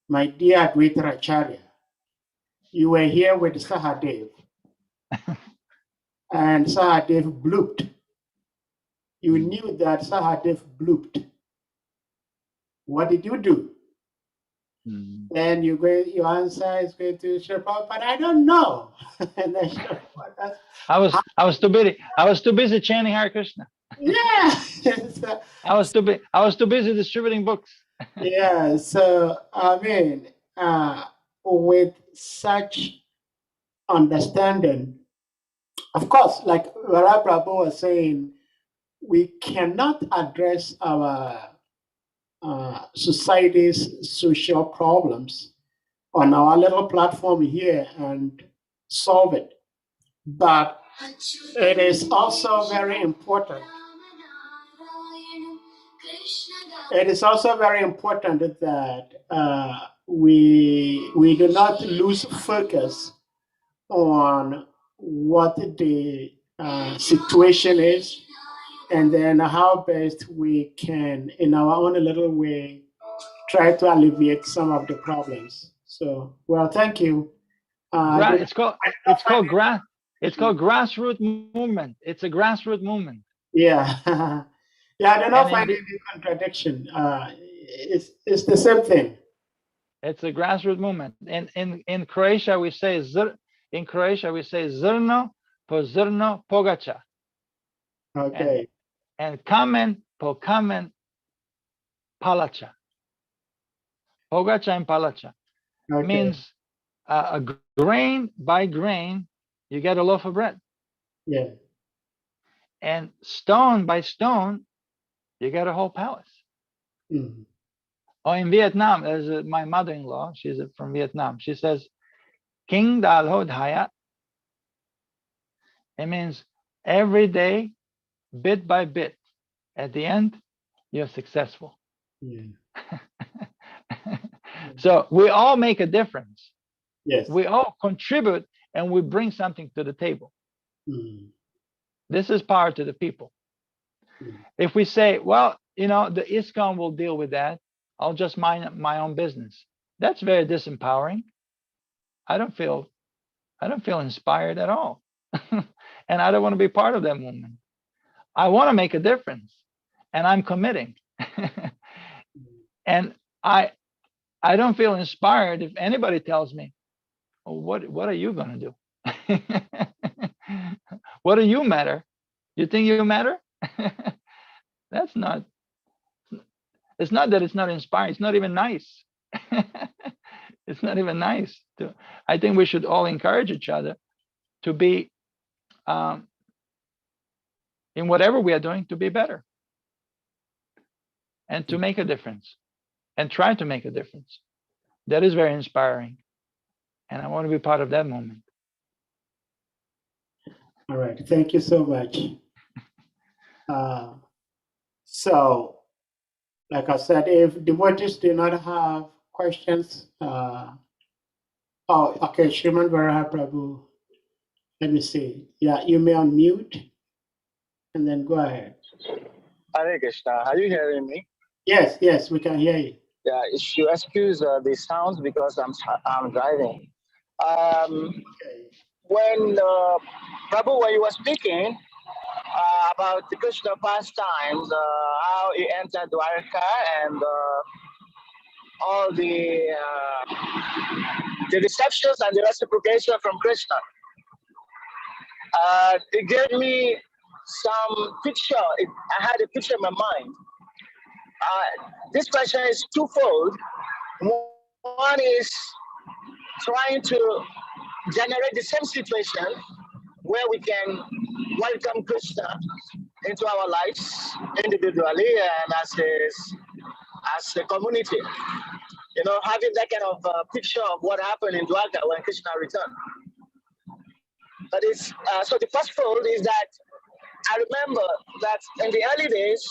my dear Adwaita Acharya, you were here with Sahadev and Sahadev blooped. You knew that Sahadev blooped. What did you do? Then your answer is going to Srila Prabhupada, I don't know. And then Srila Prabhupada, I was too busy chanting Hare Krishna. yeah. I was too busy distributing books. Yeah, so I mean, with such understanding, of course, like Vara Prabhu was saying, we cannot address our society's social problems on our little platform here and solve it. But it is also very important. It is also very important that we do not lose focus on what the situation is, and then how best we can, in our own little way, try to alleviate some of the problems. So, well, thank you. It's called grassroots movement. It's a grassroots movement. Yeah, yeah. I don't know if I need a contradiction. It's the same thing. It's a grassroots movement. In Croatia we say zrno po zrno pogača. Okay. And kamen po kamen palača. Pogača and palača means a grain by grain you get a loaf of bread. Yeah. And stone by stone you get a whole palace. Mm-hmm. Or in Vietnam, there's my mother-in-law, she's from Vietnam. She says, King Dal Ho Dhaya. It means every day, bit by bit. At the end, you're successful. Yeah. So we all make a difference. Yes. We all contribute and we bring something to the table. Mm-hmm. This is power to the people. Mm-hmm. If we say, well, the ISKCON will deal with that, I'll just mind my own business. That's very disempowering. I don't feel inspired at all. And I don't want to be part of that movement. I want to make a difference and I'm committing. And I don't feel inspired if anybody tells me, oh, what are you going to do? What do you matter? You think you matter? It's not that it's not inspiring. It's not even nice. It's not even nice. I think we should all encourage each other to be, in whatever we are doing, to be better and to make a difference and try to make a difference. That is very inspiring. And I want to be part of that moment. All right. Thank you so much. So, like I said, if devotees do not have questions, okay, Shriman Varaha Prabhu, let me see. Yeah, you may unmute and then go ahead. Hare Krishna, are you hearing me? Yes, we can hear you. Yeah, if you excuse the sounds because I'm driving. When Prabhu, when you were speaking about the Krishna pastimes, how he entered Dwarka and all the receptions and the reciprocation from Krishna, it gave me some picture. I had a picture in my mind. This question is twofold. One is trying to generate the same situation where we can welcome Krishna into our lives individually and as a community. Having that kind of picture of what happened in Dwarka when Krishna returned. But it's so the first fold is that I remember that in the early days,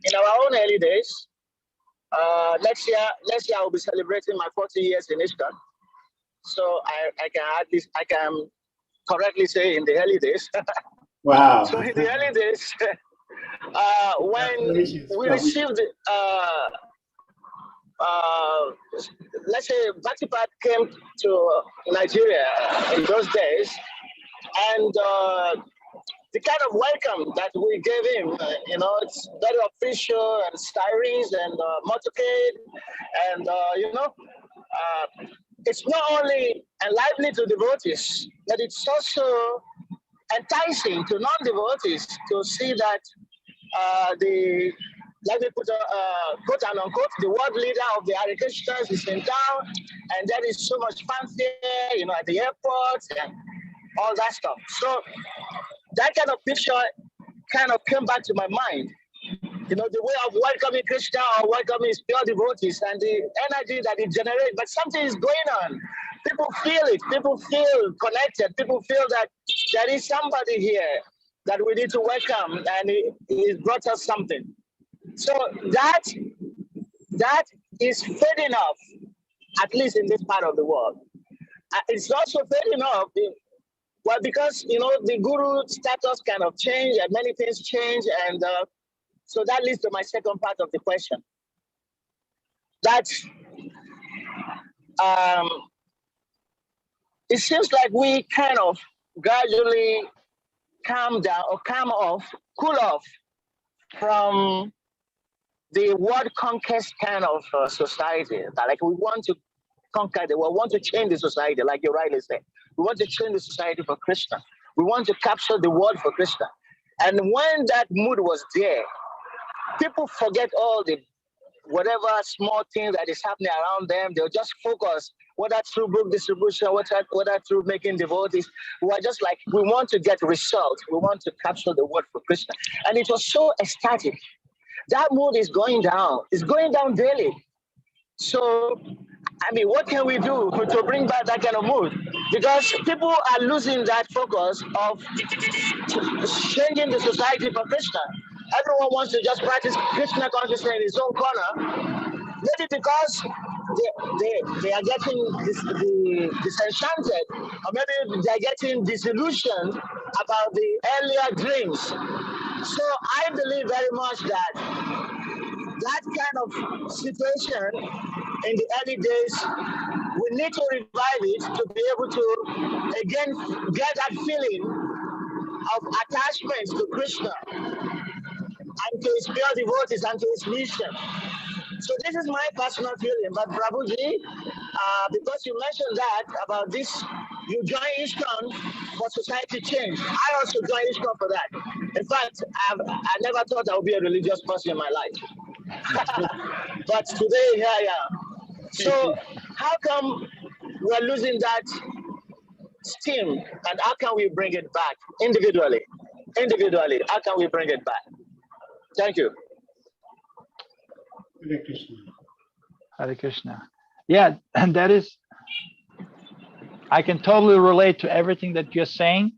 in our own early days, next year I'll be celebrating my 40 years in ISKCON. So I can correctly say in the early days. Wow. So in the early days, when Congratulations, we Prabhu. received, let's say, Batipat came to Nigeria in those days, and the kind of welcome that we gave him, it's very official and sirens and motorcade, and it's not only enlivening to devotees, but it's also enticing to non-devotees to see that let me put quote and unquote, the world leader of the Hare Krishnas is in town, and there is so much fanfare, at the airport and all that stuff. So that kind of picture kind of came back to my mind. The way of welcoming Krishna or welcoming his pure devotees and the energy that it generates. But something is going on. People feel it. People feel connected. People feel that there is somebody here that we need to welcome, and he brought us something. So that is fading off, at least in this part of the world. It's also fading off. Well, because the guru status kind of changed, and many things change, and so that leads to my second part of the question. That it seems like we kind of gradually calm down or cool off from the world conquest kind of society. Like we want to conquer the world, we want to change the society, like you rightly said. We want to change the society for Krishna. We want to capture the world for Krishna. And when that mood was there, people forget all the whatever small thing that is happening around them. They'll just focus, whether through book distribution, whether through making devotees. We are just like, we want to get results. We want to capture the world for Krishna. And it was so ecstatic. That mood is going down. It's going down daily. So, what can we do to bring back that kind of mood? Because people are losing that focus of changing the society for Krishna. Everyone wants to just practice Krishna consciousness in his own corner. Maybe because they are getting disenchanted, or maybe they are getting disillusioned about the earlier dreams. So I believe very much that kind of situation in the early days, we need to revive it to be able to again get that feeling of attachment to Krishna and to his pure devotees and to his mission. So this is my personal feeling. But Prabhuji, because you mentioned that about this, you join ISKCON for society change. I also joined ISKCON for that. In fact, I never thought I would be a religious person in my life. But today, here I am. So how come we're losing that steam, and how can we bring it back individually? How can we bring it back? Thank you. Hare Krishna. Hare Krishna. Yeah, and that is, I can totally relate to everything that you're saying.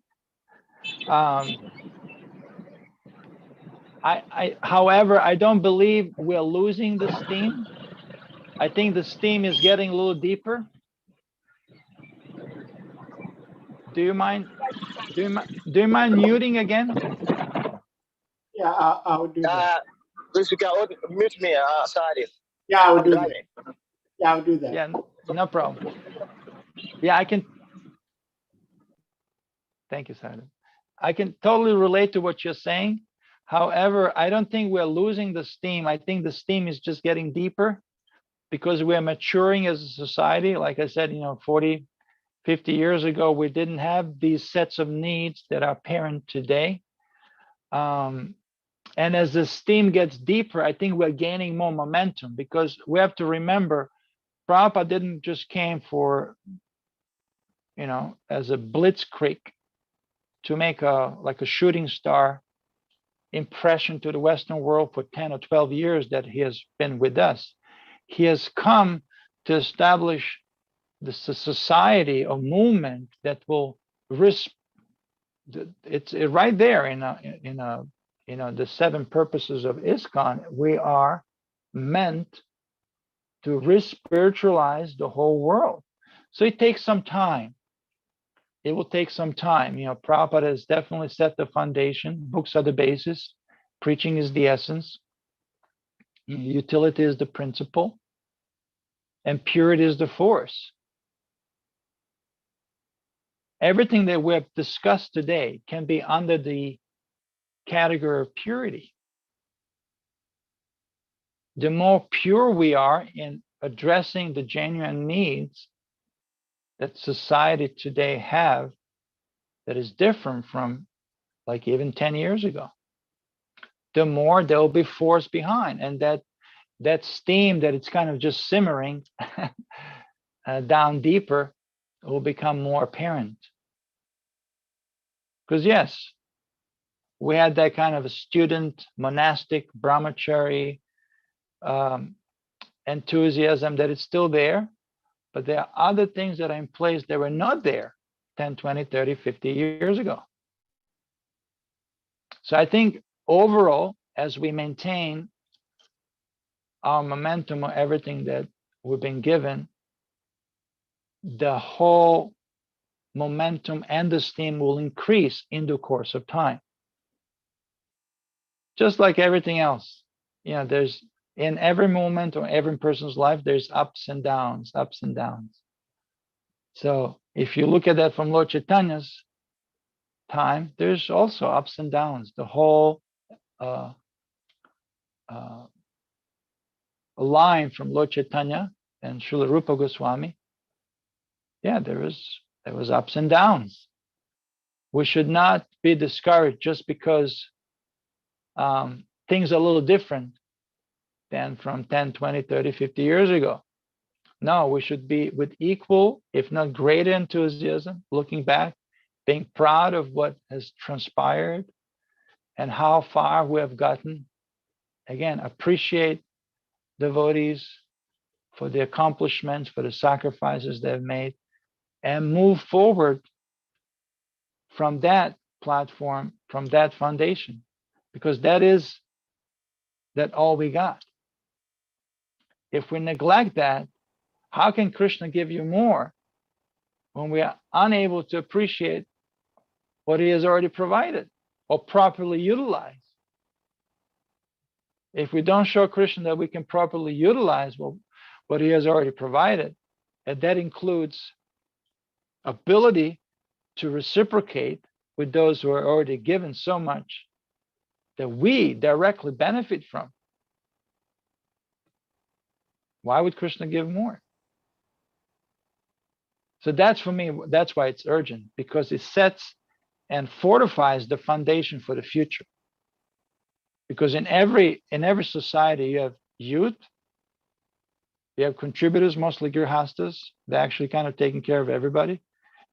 However, I don't believe we're losing the steam. I think the steam is getting a little deeper. Do you mind muting again? Yeah, I would do that. Please, you can mute me. Sorry. Yeah, I would do that. Yeah, I'll do that. Yeah, no problem. Yeah, I can. Thank you, Sarah. I can totally relate to what you're saying. However, I don't think we're losing the steam. I think the steam is just getting deeper because we're maturing as a society. Like I said, 40, 50 years ago, we didn't have these sets of needs that are apparent today. And as the steam gets deeper, I think we're gaining more momentum because we have to remember, Prabhupada didn't just came for, as a blitzkrieg to make like a shooting star impression to the Western world for 10 or 12 years that he has been with us. He has come to establish this society of movement that will risk. It's right there in the 7 purposes of ISKCON. We are meant to re-spiritualize the whole world. So it takes some time. It will take some time. You know, Prabhupada has definitely set the foundation. Books are the basis. Preaching is the essence. Utility is the principle. And purity is the force. Everything that we have discussed today can be under the category of purity. The more pure we are in addressing the genuine needs that society today have, that is different from like even 10 years ago, the more there will be force behind, and that steam that it's kind of just simmering down deeper will become more apparent. Because yes, we had that kind of a student, monastic, brahmachari enthusiasm that is still there, but there are other things that are in place that were not there 10, 20, 30, 50 years ago. So I think overall, as we maintain our momentum of everything that we've been given, the whole momentum and the steam will increase in the course of time. Just like everything else, you know, there's in every moment or every person's life, there's ups and downs, ups and downs. So if you look at that from Lord Chaitanya's time, there's also ups and downs. The whole line from Lord Chaitanya and Srila Rupa Goswami, yeah, there was ups and downs. We should not be discouraged just because things are a little different than from 10, 20, 30, 50 years ago. No, we should be with equal, if not greater enthusiasm, looking back, being proud of what has transpired and how far we have gotten. Again, appreciate devotees for the accomplishments, for the sacrifices they've made, and move forward from that platform, from that foundation, because that all we got. If we neglect that, how can Krishna give you more when we are unable to appreciate what he has already provided or properly utilize? If we don't show Krishna that we can properly utilize what he has already provided, and that includes ability to reciprocate with those who are already given so much that we directly benefit from, why would Krishna give more? So that's, for me, that's why it's urgent, because it sets and fortifies the foundation for the future. Because in every society, you have youth, you have contributors, mostly grihastas, they're actually kind of taking care of everybody.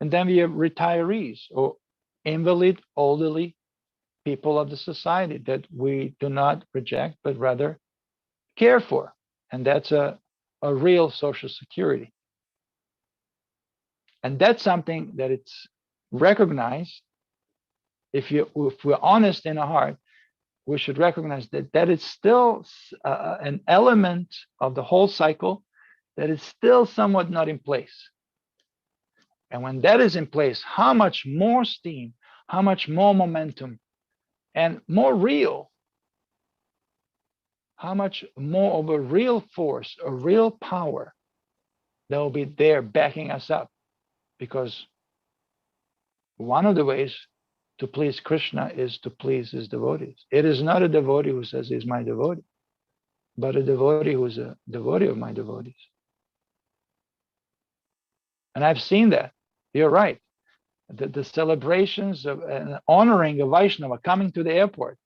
And then we have retirees or invalid, elderly people of the society that we do not reject, but rather care for. And that's a real social security. And that's something that it's recognized. If we're honest in our heart, we should recognize that it's still an element of the whole cycle that is still somewhat not in place. And when that is in place, how much more steam, how much more momentum, and more real, how much more of a real force, a real power that will be there backing us up. Because one of the ways to please Krishna is to please his devotees. It is not a devotee who says he's my devotee, but a devotee who's a devotee of my devotees. And I've seen that. You're right. The celebrations of and honoring a Vaishnava coming to the airport,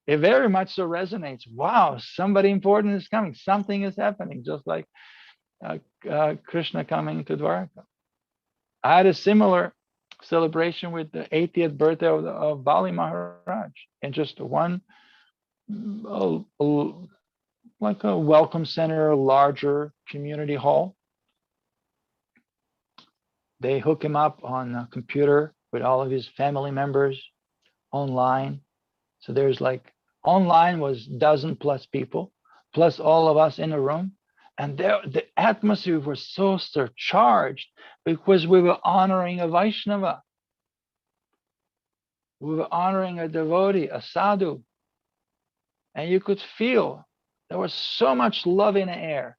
it very much so resonates. Wow, somebody important is coming. Something is happening, just like Krishna coming to Dwarka. I had a similar celebration with the 80th birthday of Bali Maharaj in just one, like a welcome center, larger community hall. They hook him up on a computer with all of his family members online. So there's like, online was 12+ people, plus all of us in a room. And the atmosphere was so surcharged because we were honoring a Vaishnava. We were honoring a devotee, a sadhu. And you could feel there was so much love in the air.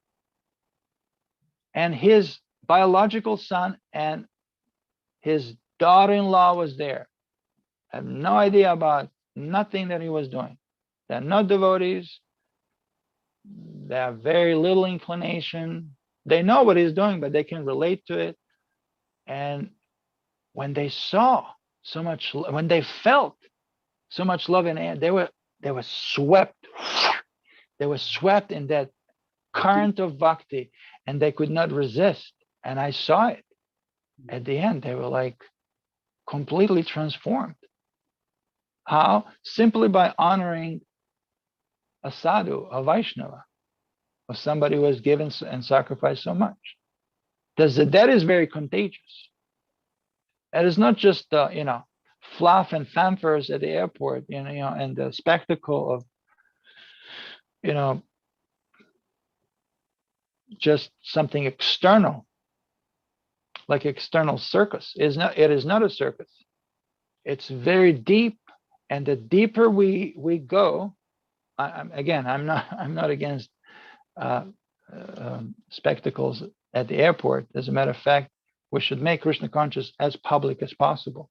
And his biological son and his daughter-in-law was there. I have no idea about nothing that he was doing. They're not devotees. They have very little inclination. They know what he's doing, but they can relate to it. And when they saw so much, when they felt so much love in the air, they were swept. They were swept in that current of bhakti, and they could not resist. And I saw it. At the end, they were like completely transformed. How? Simply by honoring a sadhu, a Vaishnava, or somebody who has given and sacrificed so much. That is very contagious. It is not just fluff and fanfares at the airport, and the spectacle of just something external, like external circus. It is not a circus. It's very deep, and the deeper we go, I'm not against spectacles at the airport. As a matter of fact, we should make Krishna conscious as public as possible.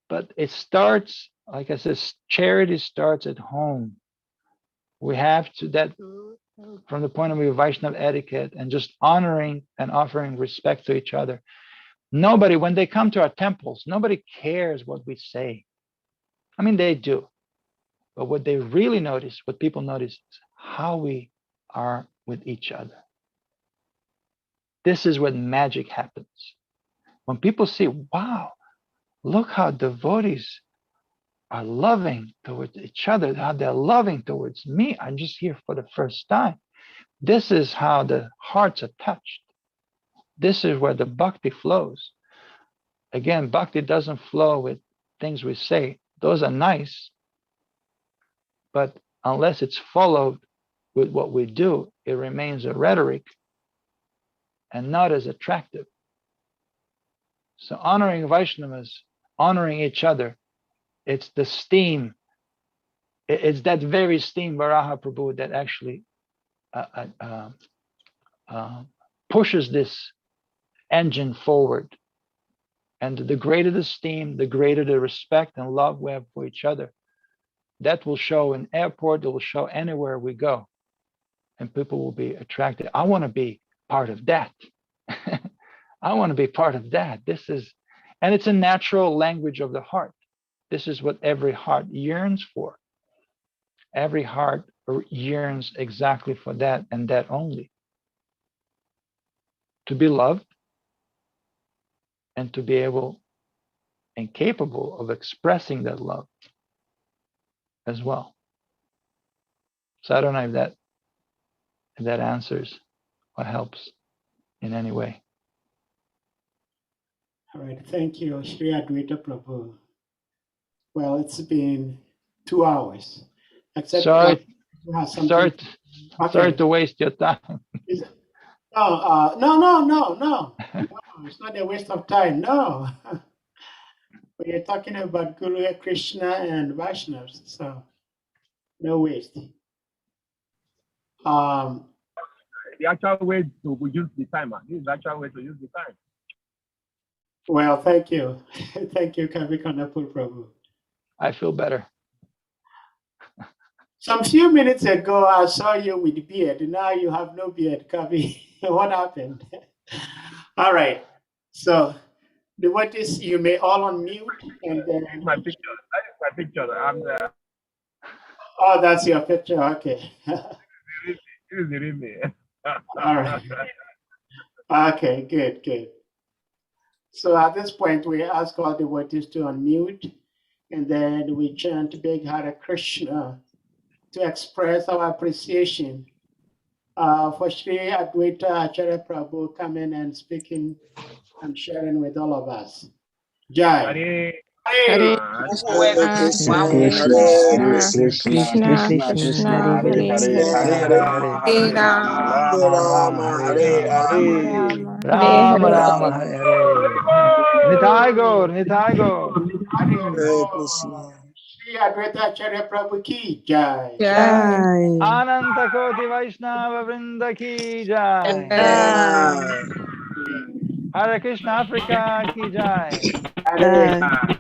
But it starts, like I said, charity starts at home. We have to, that from the point of view of Vaishnava etiquette and just honoring and offering respect to each other. Nobody, when they come to our temples, nobody cares what we say. I mean, they do. But what they really notice, what people notice, is how we are with each other. This is when magic happens. When people see, wow, look how devotees are loving towards each other, how they're loving towards me. I'm just here for the first time. This is how the hearts are touched. This is where the bhakti flows. Again, bhakti doesn't flow with things we say. Those are nice. But unless it's followed with what we do, it remains a rhetoric and not as attractive. So honoring Vaishnavas, honoring each other, it's the steam. It's that very steam, Varaha Prabhu, that actually pushes this engine forward. And the greater the steam, the greater the respect and love we have for each other. That will show in airport, it will show anywhere we go. And people will be attracted. I want to be part of that. I want to be part of that. And it's a natural language of the heart. This is what every heart yearns for. Every heart yearns exactly for that and that only. To be loved and to be able and capable of expressing that love as well. So I don't know if that answers or helps in any way. All right, thank you, Shri Adwaita Prabhu. Well, it's been 2 hours. Except sorry Okay. to waste your time. No. It's not a waste of time. No. We're talking about Guru Krishna and Vaishnavas, so no waste. The actual way to use the timer. This is the actual way to use the time. Well, thank you. Thank you, Kavi Kandapur Prabhu. I feel better. Some few minutes ago, I saw you with beard. Now you have no beard, Kavi. What happened? All right. So, devotees, you may all unmute. And then... That is my picture. That is my picture. I'm the... Oh, that's your picture. Okay. This is the real me. All right. Okay, good. So at this point, we ask all devotees to unmute, and then we chant Big Hare Krishna to express our appreciation for Shri Adwaita Acharya Prabhu coming and speaking and sharing with all of us. Jai. Hare Krishna, Hare Hare Krishna, Krishna, Hare Hare Krishna, Hare Hare Rama, Rama, Hare Rama Rama, Rama, Rama Hare Rama, Hare Hare. Nitai Gaur, Nitai Gaur. Hare Krishna. Shri Adwaita Acharya Prabhu ki jai. Jai, Ananta Koti Vaishnava Vrinda ki jai. Jai, Hare Krishna Africa ki jai. Jai. Haribo.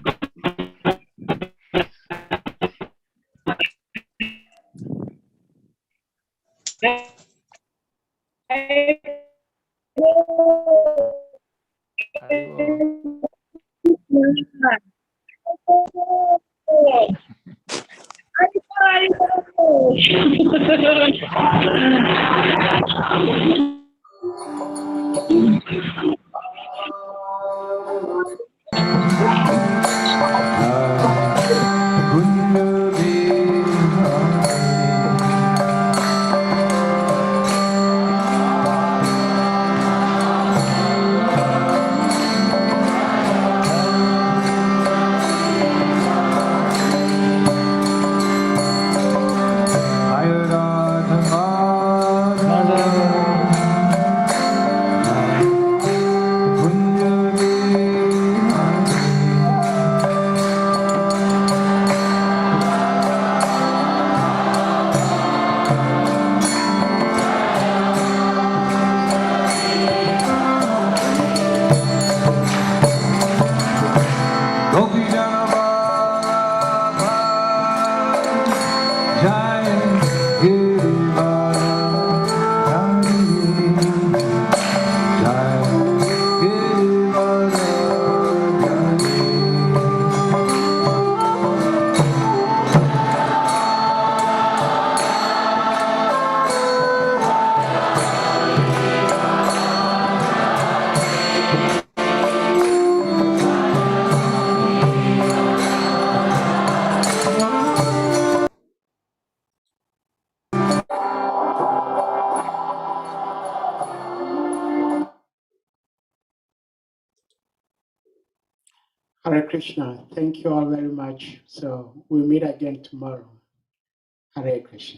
Hare Krishna. Thank you all very much. So we'll meet again tomorrow. Hare Krishna.